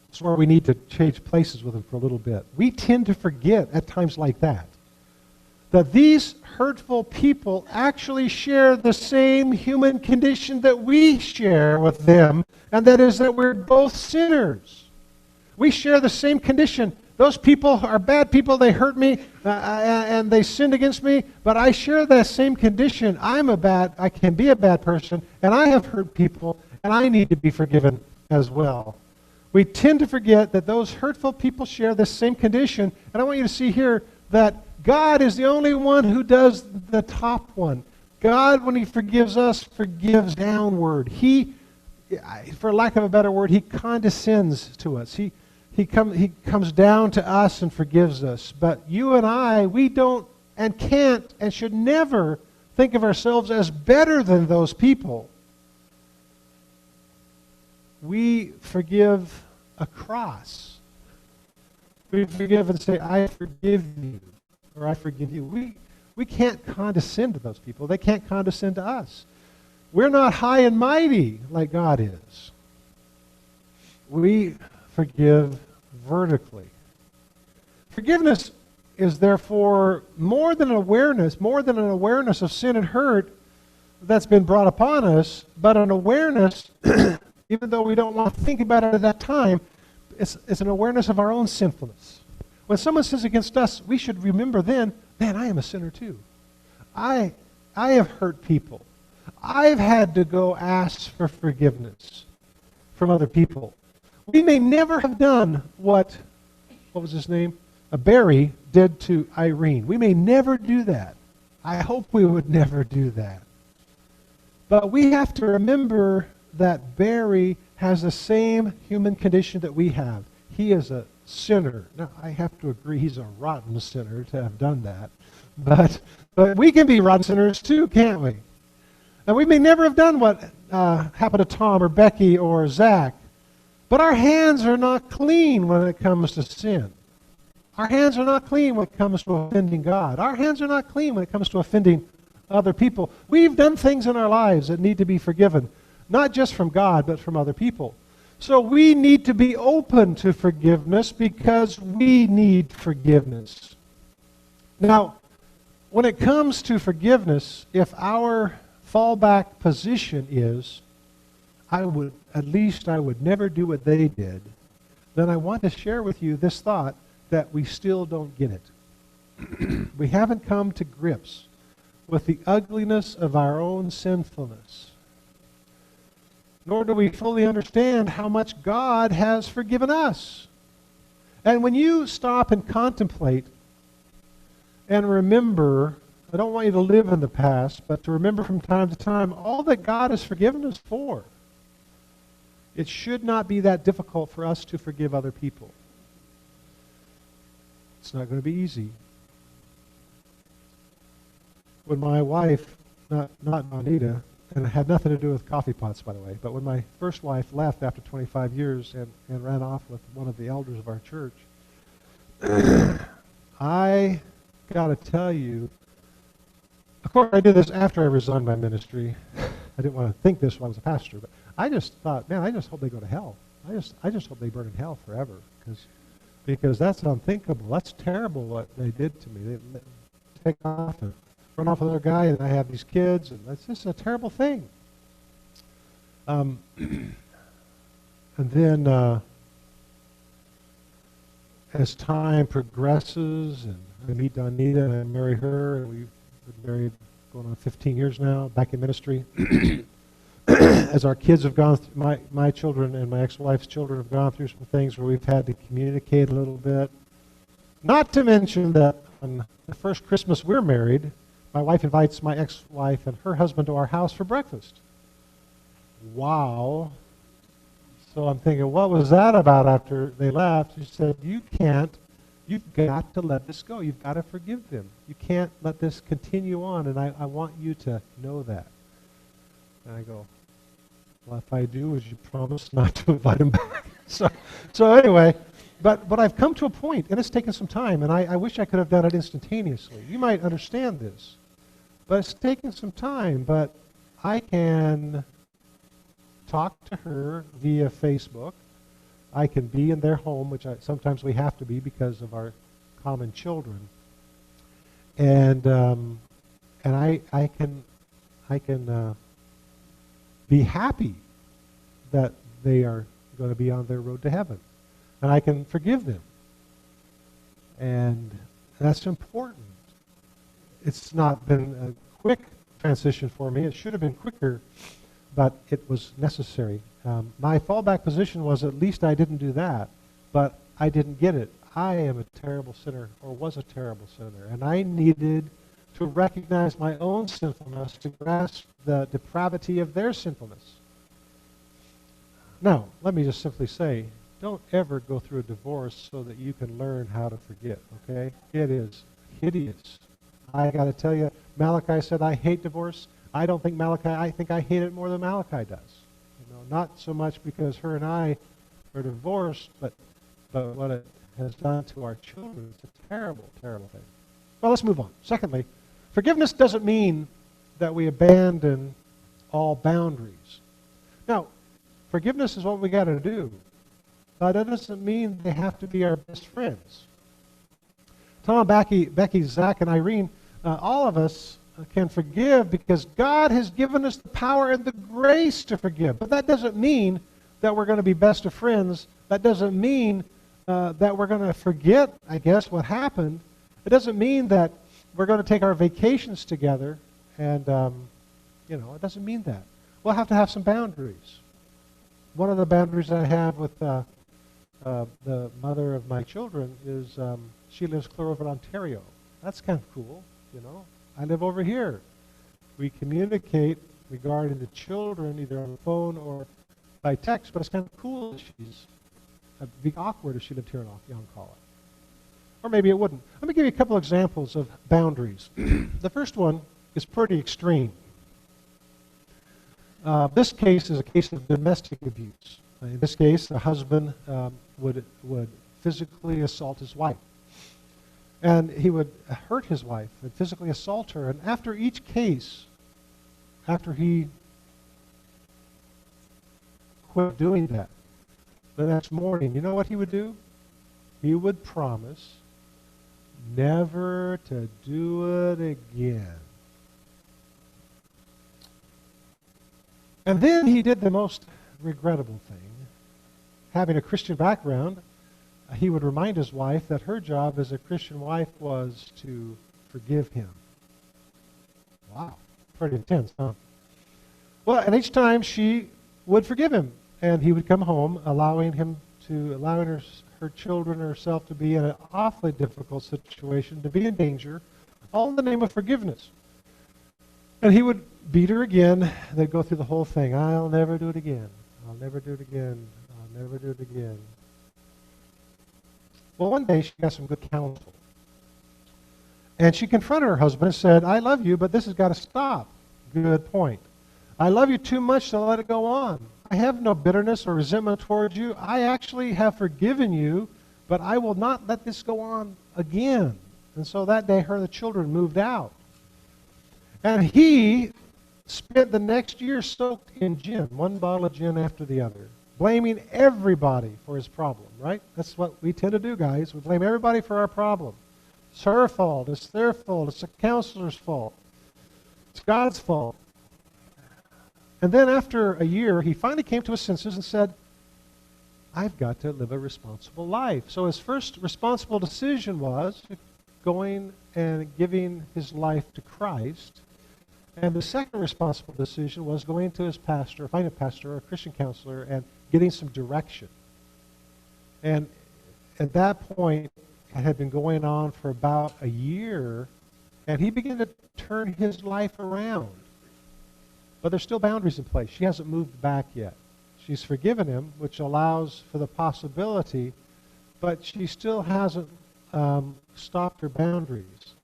It's where we need to change places with them for a little bit. We tend to forget at times like that these hurtful people actually share the same human condition that we share with them, and that is that we're both sinners. We share the same condition. Those people are bad people. They hurt me and they sinned against me, but I share that same condition. I can be a bad person, and I have hurt people, and I need to be forgiven as well. We tend to forget that those hurtful people share the same condition, and I want you to see here that God is the only one who does the top one. God, when he forgives us, forgives downward. He, for lack of a better word, he condescends to us. He comes down to us and forgives us. But you and I, we don't and can't and should never think of ourselves as better than those people. We forgive across. We forgive and say, I forgive you, or I forgive you. We can't condescend to those people. They can't condescend to us. We're not high and mighty like God is. We forgive vertically. Forgiveness is therefore more than an awareness of sin and hurt that's been brought upon us, but an awareness, even though we don't want to think about it at that time, it's an awareness of our own sinfulness. When someone sins against us, we should remember then, man, I am a sinner too. I have hurt people. I've had to go ask for forgiveness from other people. We may never have done what was his name? Barry did to Irene. We may never do that. I hope we would never do that. But we have to remember that Barry has the same human condition that we have. He is a sinner. Now, I have to agree he's a rotten sinner to have done that. But we can be rotten sinners too, can't we? And we may never have done what happened to Tom or Becky or Zach. But our hands are not clean when it comes to sin. Our hands are not clean when it comes to offending God. Our hands are not clean when it comes to offending other people. We've done things in our lives that need to be forgiven, not just from God, but from other people. So we need to be open to forgiveness because we need forgiveness. Now, when it comes to forgiveness, if our fallback position is, I would never do what they did, then I want to share with you this thought that we still don't get it. We haven't come to grips with the ugliness of our own sinfulness. Nor do we fully understand how much God has forgiven us. And when you stop and contemplate and remember, I don't want you to live in the past, but to remember from time to time all that God has forgiven us for, it should not be that difficult for us to forgive other people. It's not going to be easy. When my wife, not Anita, and it had nothing to do with coffee pots, by the way, but when my first wife left after 25 years and ran off with one of the elders of our church, I got to tell you, of course I did this after I resigned my ministry. I didn't want to think this when I was a pastor, but I just thought, man, I just hope they go to hell. I just hope they burn in hell forever, because that's unthinkable. That's terrible what they did to me. They take off and run off with another guy, and I have these kids, and that's just a terrible thing. And then as time progresses, and I meet Donita, and I marry her, and we've been married going on 15 years now, back in ministry. As our kids have gone through, my children and my ex-wife's children have gone through some things where we've had to communicate a little bit. Not to mention that on the first Christmas we're married, my wife invites my ex-wife and her husband to our house for breakfast. Wow. So I'm thinking, what was that about after they left? She said, you've got to let this go. You've got to forgive them. You can't let this continue on, and I want you to know that. And I go, well, if I do, would you promise not to invite him back? So anyway, but I've come to a point, and it's taken some time, and I wish I could have done it instantaneously. You might understand this, but it's taken some time, but I can talk to her via Facebook. I can be in their home, which sometimes we have to be because of our common children. And I can be happy that they are going to be on their road to heaven. And I can forgive them. And that's important. It's not been a quick transition for me. It should have been quicker, but it was necessary. My fallback position was at least I didn't do that, but I didn't get it. I am a terrible sinner, or was a terrible sinner, and I needed to recognize my own sinfulness, to grasp the depravity of their sinfulness. Now, let me just simply say, don't ever go through a divorce so that you can learn how to forget, okay? It is hideous. I got to tell you, Malachi said, I hate divorce. I think I hate it more than Malachi does. Not so much because her and I are divorced, but what it has done to our children. It's a terrible, terrible thing. Well, let's move on. Secondly, forgiveness doesn't mean that we abandon all boundaries. Now, forgiveness is what we got to do, but that doesn't mean they have to be our best friends. Tom, Becky, Zach, and Irene, all of us can forgive because God has given us the power and the grace to forgive. But that doesn't mean that we're going to be best of friends. That doesn't mean that we're going to forget, I guess, what happened. It doesn't mean that we're going to take our vacations together and It doesn't mean that. We'll have to have some boundaries. One of the boundaries I have with the mother of my children is she lives clear over in Ontario. That's kind of cool, I live over here. We communicate regarding the children either on the phone or by text, but it's kind of cool that it'd be awkward if she lived here in Yoncalla. Or maybe it wouldn't. Let me give you a couple examples of boundaries. The first one is pretty extreme. This case is a case of domestic abuse. In this case, the husband would physically assault his wife. And he would hurt his wife and physically assault her. And after each case, after he quit doing that, the next morning, you know what he would do? He would promise never to do it again. And then he did the most regrettable thing. Having a Christian background, he would remind his wife that her job as a Christian wife was to forgive him. Wow, pretty intense, huh? Well, and each time she would forgive him, and he would come home, allowing her children and herself to be in an awfully difficult situation, to be in danger, all in the name of forgiveness. And he would beat her again. They'd go through the whole thing. I'll never do it again. I'll never do it again. I'll never do it again. Well, one day she got some good counsel. And she confronted her husband and said, I love you, but this has got to stop. Good point. I love you too much to let it go on. I have no bitterness or resentment towards you. I actually have forgiven you, but I will not let this go on again. And so that day, her and the children moved out. And he spent the next year soaked in gin, one bottle of gin after the other, blaming everybody for his problem, right? That's what we tend to do, guys. We blame everybody for our problem. It's her fault. It's their fault. It's the counselor's fault. It's God's fault. And then after a year, he finally came to his senses and said, I've got to live a responsible life. So his first responsible decision was going and giving his life to Christ. And the second responsible decision was going to his pastor, find a pastor or a Christian counselor, and getting some direction. And at that point, it had been going on for about a year, and he began to turn his life around. But there's still boundaries in place. She hasn't moved back yet. She's forgiven him, which allows for the possibility, but she still hasn't stopped her boundaries.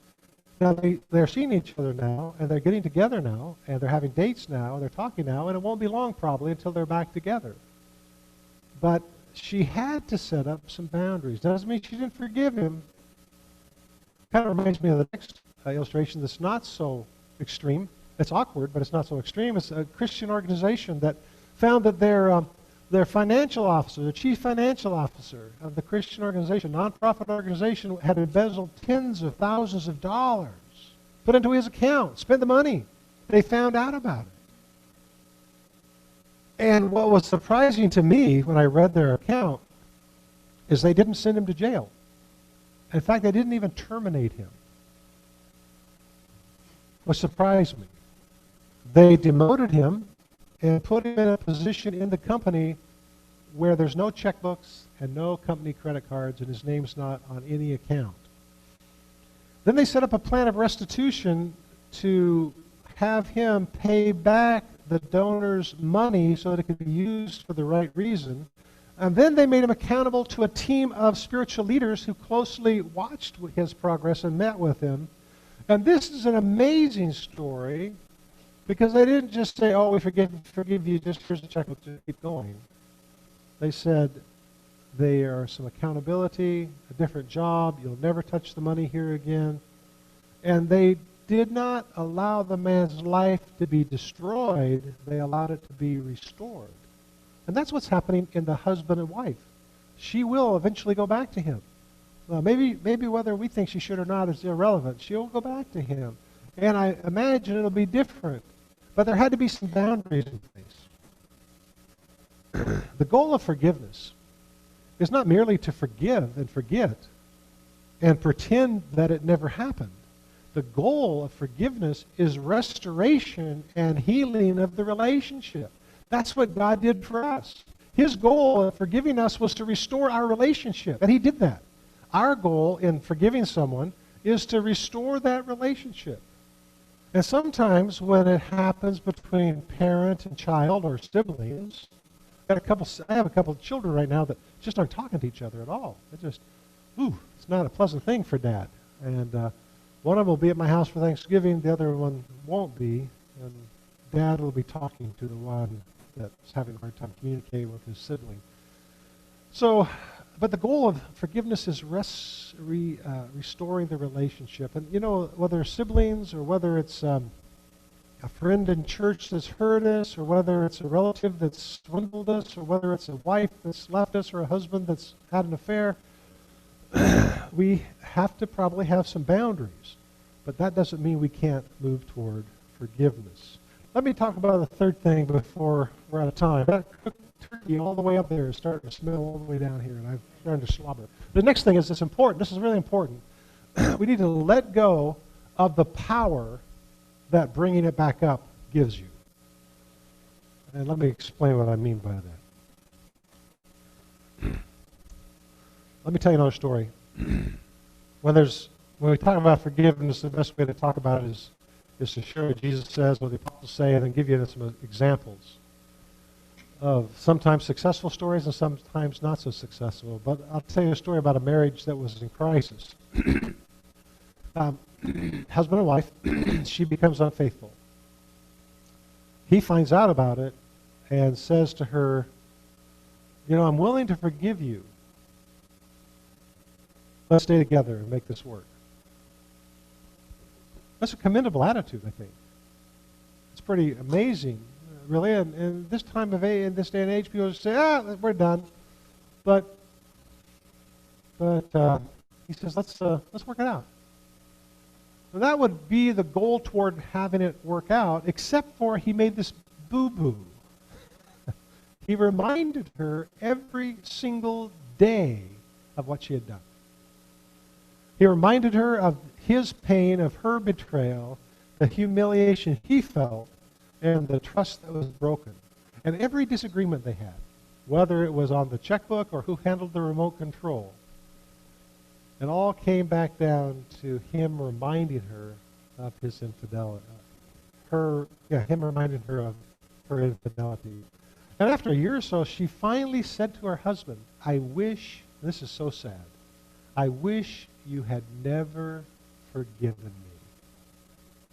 Now, they're seeing each other now, and they're getting together now, and they're having dates now, and they're talking now, and it won't be long probably until they're back together. But she had to set up some boundaries. Doesn't mean she didn't forgive him. Kind of reminds me of the next illustration that's not so extreme. It's awkward, but it's not so extreme. It's a Christian organization that found that their financial officer, the chief financial officer of the Christian organization, nonprofit organization, had embezzled tens of thousands of dollars, put into his account, spent the money. They found out about it. And what was surprising to me when I read their account is they didn't send him to jail. In fact, they didn't even terminate him. What surprised me. They demoted him and put him in a position in the company where there's no checkbooks and no company credit cards, and his name's not on any account. Then they set up a plan of restitution to have him pay back the donor's money so that it could be used for the right reason. And then they made him accountable to a team of spiritual leaders who closely watched his progress and met with him. And this is an amazing story because they didn't just say, oh, we forgive you, just here's a checkbook to keep going. They said there are some accountability, a different job, you'll never touch the money here again. And they did not allow the man's life to be destroyed, they allowed it to be restored. And that's what's happening in the husband and wife. She will eventually go back to him. Maybe whether we think she should or not is irrelevant. She'll go back to him. And I imagine it'll be different. But there had to be some boundaries in place. The goal of forgiveness is not merely to forgive and forget and pretend that it never happened. The goal of forgiveness is restoration and healing of the relationship. That's what God did for us. His goal of forgiving us was to restore our relationship, and he did that. Our goal in forgiving someone is to restore that relationship. And sometimes when it happens between parent and child or siblings, I have a couple of children right now that just aren't talking to each other at all. It's not a pleasant thing for Dad. And one of them will be at my house for Thanksgiving, the other one won't be, and Dad will be talking to the one that's having a hard time communicating with his sibling. So, but the goal of forgiveness is restoring the relationship. And, whether it's siblings or whether it's a friend in church that's hurt us, or whether it's a relative that's swindled us, or whether it's a wife that's left us, or a husband that's had an affair, we have to probably have some boundaries. But that doesn't mean we can't move toward forgiveness. Let me talk about the third thing before we're out of time. That cooked turkey all the way up there is starting to smell all the way down here, and I'm starting to slobber. The next thing is it's important. This is really important. We need to let go of the power that bringing it back up gives you. And let me explain what I mean by that. Let me tell you another story. When we talk about forgiveness, the best way to talk about it is to share what Jesus says, what the apostles say, and then give you some examples of sometimes successful stories and sometimes not so successful. But I'll tell you a story about a marriage that was in crisis. Husband and wife, she becomes unfaithful. He finds out about it and says to her, I'm willing to forgive you. Let's stay together and make this work. That's a commendable attitude, I think. It's pretty amazing, really. And this time of age, in this day and age, people say, we're done. But he says, let's work it out. So that would be the goal toward having it work out, except for he made this boo-boo. He reminded her every single day of what she had done. He reminded her of his pain, of her betrayal, the humiliation he felt, and the trust that was broken. And every disagreement they had, whether it was on the checkbook or who handled the remote control, it all came back down to him reminding her of his infidelity. Him reminding her of her infidelity. And after a year or so, she finally said to her husband, I wish, this is so sad, I wish you had never forgiven me,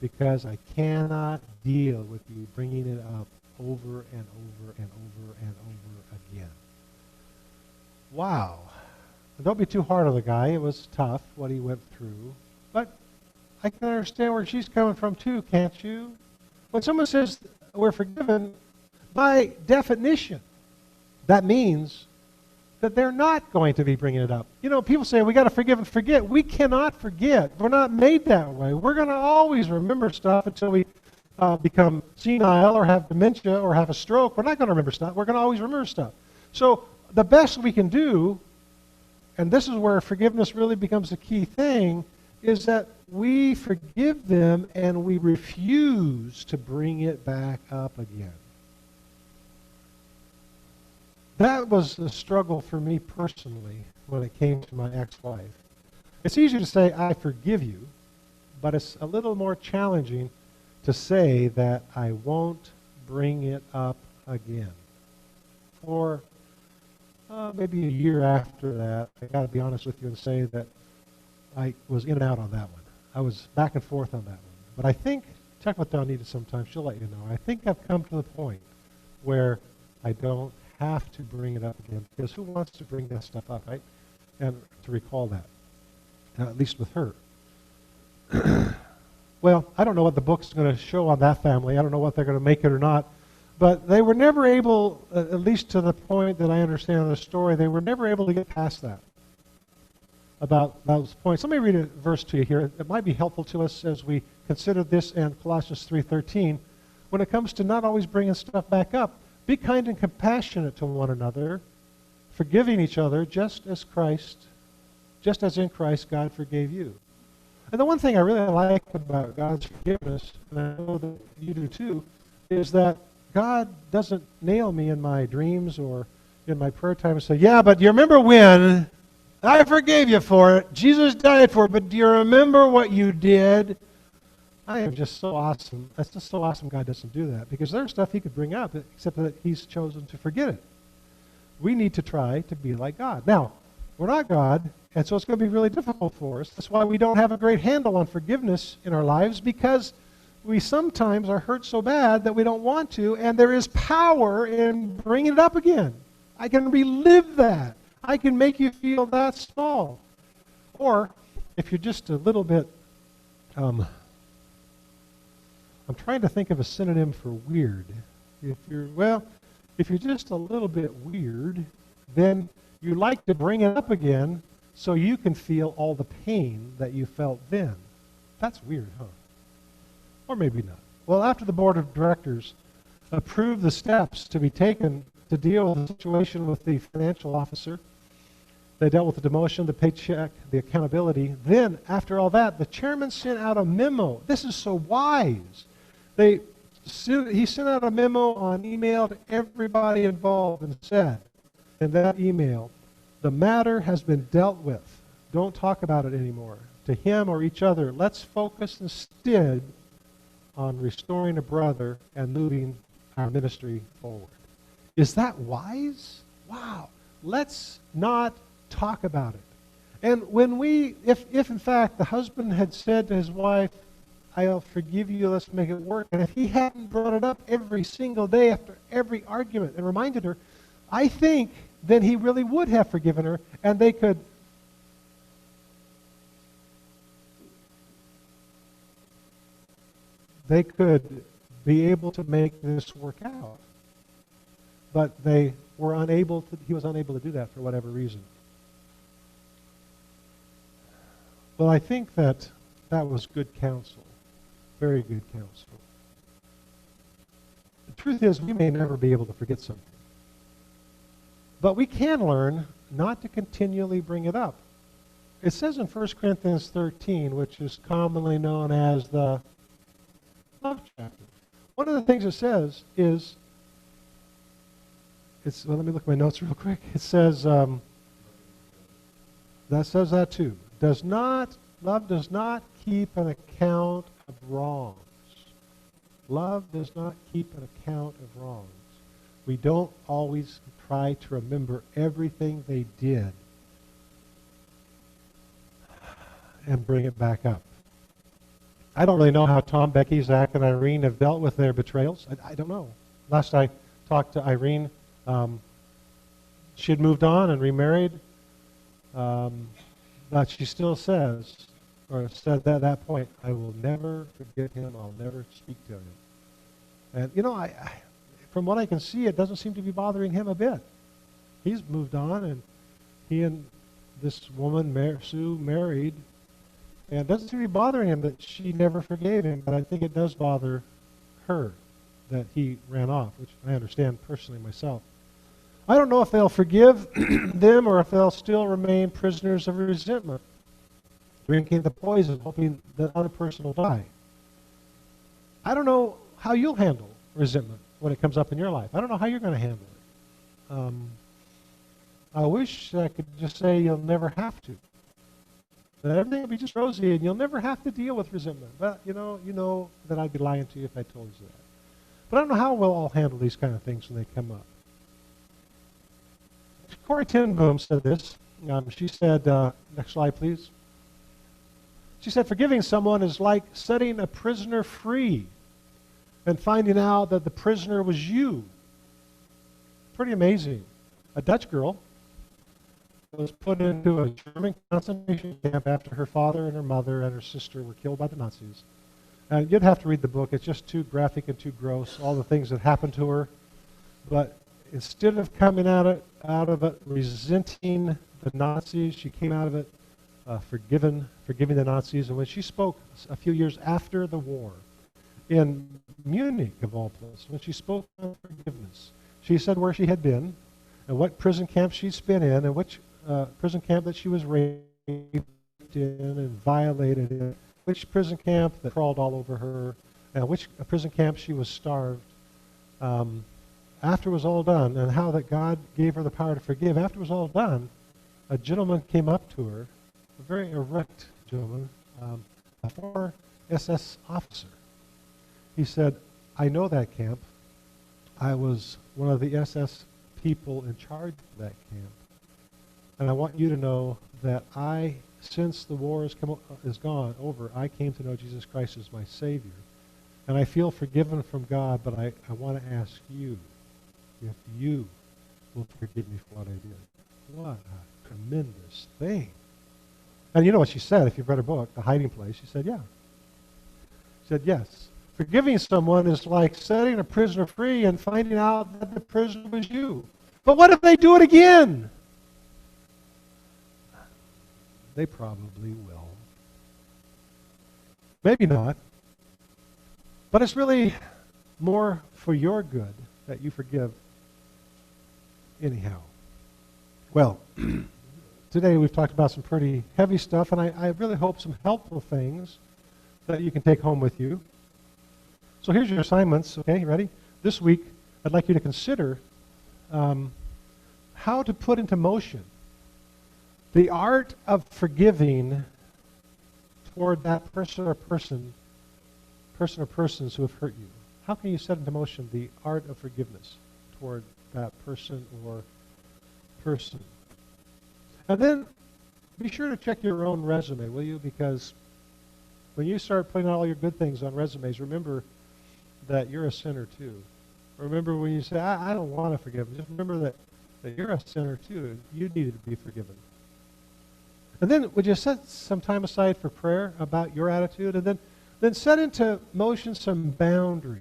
because I cannot deal with you bringing it up over and over and over and over again. Wow. Don't be too hard on the guy. It was tough what he went through. But I can understand where she's coming from too, can't you? When someone says we're forgiven, by definition, that means that they're not going to be bringing it up. People say we got to forgive and forget. We cannot forget. We're not made that way. We're going to always remember stuff until we become senile or have dementia or have a stroke. We're not going to remember stuff. We're going to always remember stuff. So the best we can do, and this is where forgiveness really becomes a key thing, is that we forgive them and we refuse to bring it back up again. That was the struggle for me personally when it came to my ex-wife. It's easy to say, I forgive you, but it's a little more challenging to say that I won't bring it up again. For maybe a year after that, I got to be honest with you and say that I was in and out on that one. I was back and forth on that one. But I think, check with Donita sometime, she'll let you know. I think I've come to the point where I don't have to bring it up again, because who wants to bring that stuff up, right? And to recall that, at least with her. Well, I don't know what the book's going to show on that family. I don't know what they're going to make it or not. But they were never able, at least to the point that I understand of the story, they were never able to get past that, about those points. Let me read a verse to you here. It might be helpful to us as we consider this in Colossians 3:13. When it comes to not always bringing stuff back up, be kind and compassionate to one another, forgiving each other just as in Christ God forgave you. And the one thing I really like about God's forgiveness, and I know that you do too, is that God doesn't nail me in my dreams or in my prayer time and say, yeah, but do you remember when I forgave you for it? Jesus died for it, but do you remember what you did? I am just so awesome. That's just so awesome God doesn't do that, because there's stuff he could bring up, except that he's chosen to forget it. We need to try to be like God. Now, we're not God, and so it's going to be really difficult for us. That's why we don't have a great handle on forgiveness in our lives, because we sometimes are hurt so bad that we don't want to, and there is power in bringing it up again. I can relive that. I can make you feel that small. Or, if you're just a little bit, I'm trying to think of a synonym for weird. If you're just a little bit weird, then you like to bring it up again so you can feel all the pain that you felt then. That's weird, huh? Or maybe not. Well, after the board of directors approved the steps to be taken to deal with the situation with the financial officer, they dealt with the demotion, the paycheck, the accountability. Then, after all that, the chairman sent out a memo. This is so wise. He sent out a memo on email to everybody involved and said in that email, the matter has been dealt with. Don't talk about it anymore. To him or each other, let's focus instead on restoring a brother and moving our ministry forward. Is that wise? Wow. Let's not talk about it. And when if in fact the husband had said to his wife, I'll forgive you, let's make it work, and if he hadn't brought it up every single day after every argument and reminded her, I think then he really would have forgiven her, and they could be able to make this work out. But he was unable to do that for whatever reason. Well, I think that was good counsel. Very good counsel. The truth is, we may never be able to forget something. But we can learn not to continually bring it up. It says in 1 Corinthians 13, which is commonly known as the love chapter. One of the things it says is, let me look at my notes real quick. It says, that says that too. Love does not keep an account of wrongs. Love does not keep an account of wrongs. We don't always try to remember everything they did and bring it back up. I don't really know how Tom, Becky, Zach, and Irene have dealt with their betrayals. I don't know. Last I talked to Irene, she had moved on and remarried, but she still said at that point, I will never forget him, I'll never speak to him. And, from what I can see, it doesn't seem to be bothering him a bit. He's moved on, and he and this woman, Sue, married, and it doesn't seem to be bothering him that she never forgave him, but I think it does bother her that he ran off, which I understand personally myself. I don't know if they'll forgive them or if they'll still remain prisoners of resentment, drinking the poison, hoping that other person will die. I don't know how you'll handle resentment when it comes up in your life. I don't know how you're going to handle it. I wish I could just say you'll never have to. That everything will be just rosy and you'll never have to deal with resentment. But you know that I'd be lying to you if I told you that. But I don't know how we'll all handle these kind of things when they come up. Corrie ten Boom said this. She said, next slide please. She said, forgiving someone is like setting a prisoner free and finding out that the prisoner was you. Pretty amazing. A Dutch girl was put into a German concentration camp after her father and her mother and her sister were killed by the Nazis. And you'd have to read the book. It's just too graphic and too gross, all the things that happened to her. But instead of coming out of it resenting the Nazis, she came out of it forgiving the Nazis. And when she spoke a few years after the war in Munich, of all places, when she spoke on forgiveness, she said where she had been and what prison camp she'd been in and which prison camp that she was raped raped in and violated in, which prison camp that crawled all over her, which prison camp she was starved. After it was all done, and how that God gave her the power to forgive, after it was all done, a gentleman came up to her, a very erect gentleman, a former SS officer. He said, I know that camp. I was one of the SS people in charge of that camp. And I want you to know that since the war is gone over, I came to know Jesus Christ as my Savior. And I feel forgiven from God, but I want to ask you if you will forgive me for what I did. What a tremendous thing. And you know what she said, if you've read her book, The Hiding Place, she said, yeah. She said, yes. Forgiving someone is like setting a prisoner free and finding out that the prisoner was you. But what if they do it again? They probably will. Maybe not. But it's really more for your good that you forgive anyhow. Well, today we've talked about some pretty heavy stuff, and I really hope some helpful things that you can take home with you. So here's your assignments, okay, you ready? This week, I'd like you to consider how to put into motion the art of forgiving toward that person or persons who have hurt you. How can you set into motion the art of forgiveness toward that person or person? And then be sure to check your own resume, will you? Because when you start putting all your good things on resumes, remember that you're a sinner too. Remember when you say, I don't want to forgive, just remember that you're a sinner too. You needed to be forgiven. And then would you set some time aside for prayer about your attitude, and then set into motion some boundaries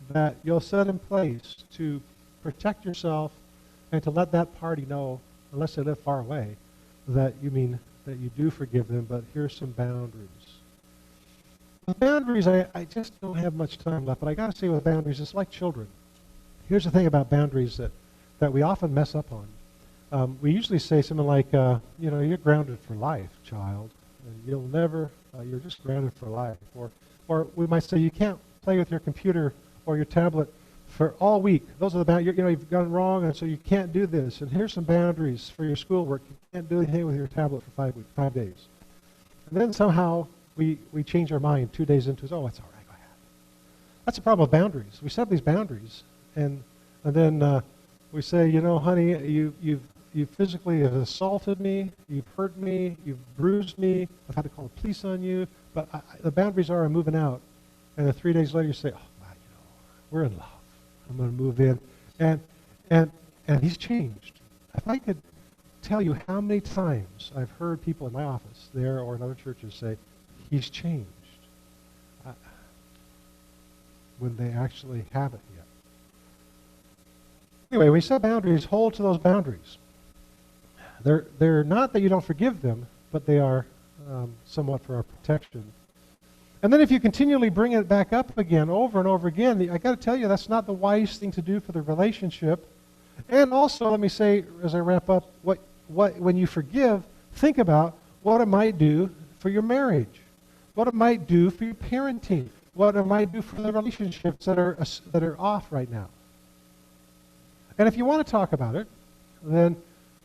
that you'll set in place to protect yourself and to let that party know, unless they live far away, that you do forgive them, but here's some boundaries. With boundaries, I just don't have much time left, but I got to say with boundaries, it's like children. Here's the thing about boundaries that we often mess up on. We usually say something like, you're grounded for life, child. You'll never, you're just grounded for life. Or we might say, you can't play with your computer or your tablet for all week. Those are the boundaries. You've gone wrong, and so you can't do this. And here's some boundaries for your schoolwork. You can't do anything with your tablet for 5 days. And then somehow we change our mind 2 days into it. Oh, it's all right, go ahead. That's the problem with boundaries. We set these boundaries, and then we say, honey, you physically have assaulted me, you've hurt me, you've bruised me, I've had to call the police on you, but the boundaries are I'm moving out. And then 3 days later you say, oh, wow, we're in love. I'm going to move in. And he's changed. If I could tell you how many times I've heard people in my office there or in other churches say, he's changed, when they actually haven't yet. Anyway, when you set boundaries, hold to those boundaries. They're not that you don't forgive them, but they are somewhat for our protection. And then if you continually bring it back up again over and over again, I got to tell you, that's not the wise thing to do for the relationship. And also, let me say, as I wrap up, when you forgive, think about what it might do for your marriage, what it might do for your parenting, what it might do for the relationships that are off right now. And if you want to talk about it, then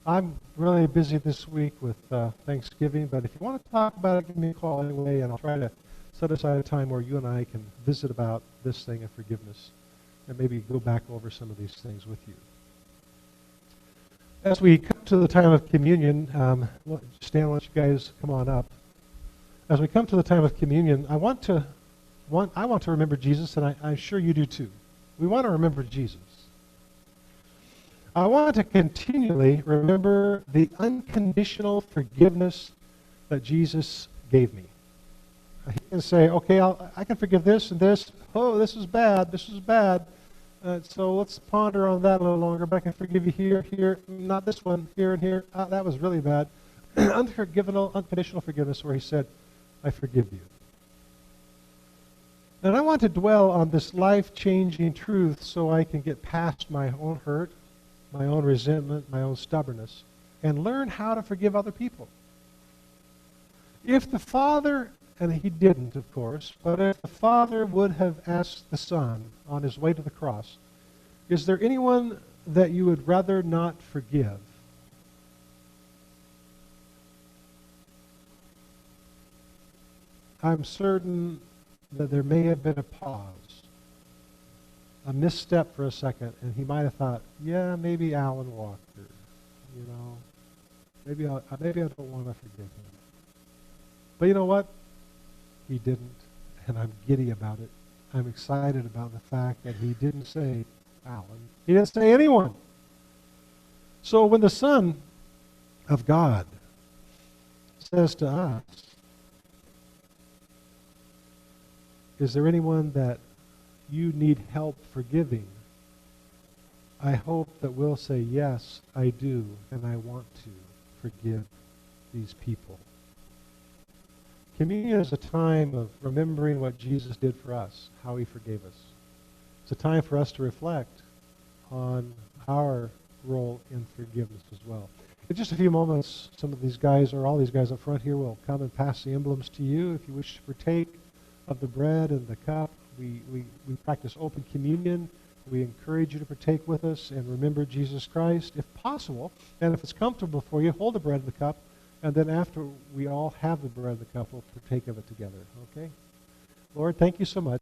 I'm really busy this week with Thanksgiving, but if you want to talk about it, give me a call anyway, and I'll try to set aside a time where you and I can visit about this thing of forgiveness and maybe go back over some of these things with you. As we come to the time of communion, Stan, why don't you guys come on up. As we come to the time of communion, I want to remember Jesus, and I'm sure you do too. We want to remember Jesus. I want to continually remember the unconditional forgiveness that Jesus gave me. He can say, okay, I can forgive this and this. Oh, this is bad. This is bad. So let's ponder on that a little longer. But I can forgive you here, not this one, here and here. That was really bad. Unconditional forgiveness, where he said, I forgive you. And I want to dwell on this life-changing truth so I can get past my own hurt, my own resentment, my own stubbornness, and learn how to forgive other people. If the Father, and he didn't, of course, but if the Father would have asked the Son on his way to the cross, is there anyone that you would rather not forgive? I'm certain that there may have been a pause, a misstep for a second, and he might have thought, yeah, maybe Alan Walker, you know, maybe I don't want to forgive him. But you know what? He didn't, and I'm giddy about it. I'm excited about the fact that he didn't say Alan. He didn't say anyone. So when the Son of God says to us, is there anyone that you need help forgiving? I hope that we'll say, yes, I do, and I want to forgive these people. Communion is a time of remembering what Jesus did for us, how he forgave us. It's a time for us to reflect on our role in forgiveness as well. In just a few moments, some of these guys, or all these guys up front here, will come and pass the emblems to you. If you wish to partake of the bread and the cup, we practice open communion. We encourage you to partake with us and remember Jesus Christ, if possible. And if it's comfortable for you, hold the bread and the cup. And then after we all have the bread and the cup, we'll partake of it together. Okay? Lord, thank you so much.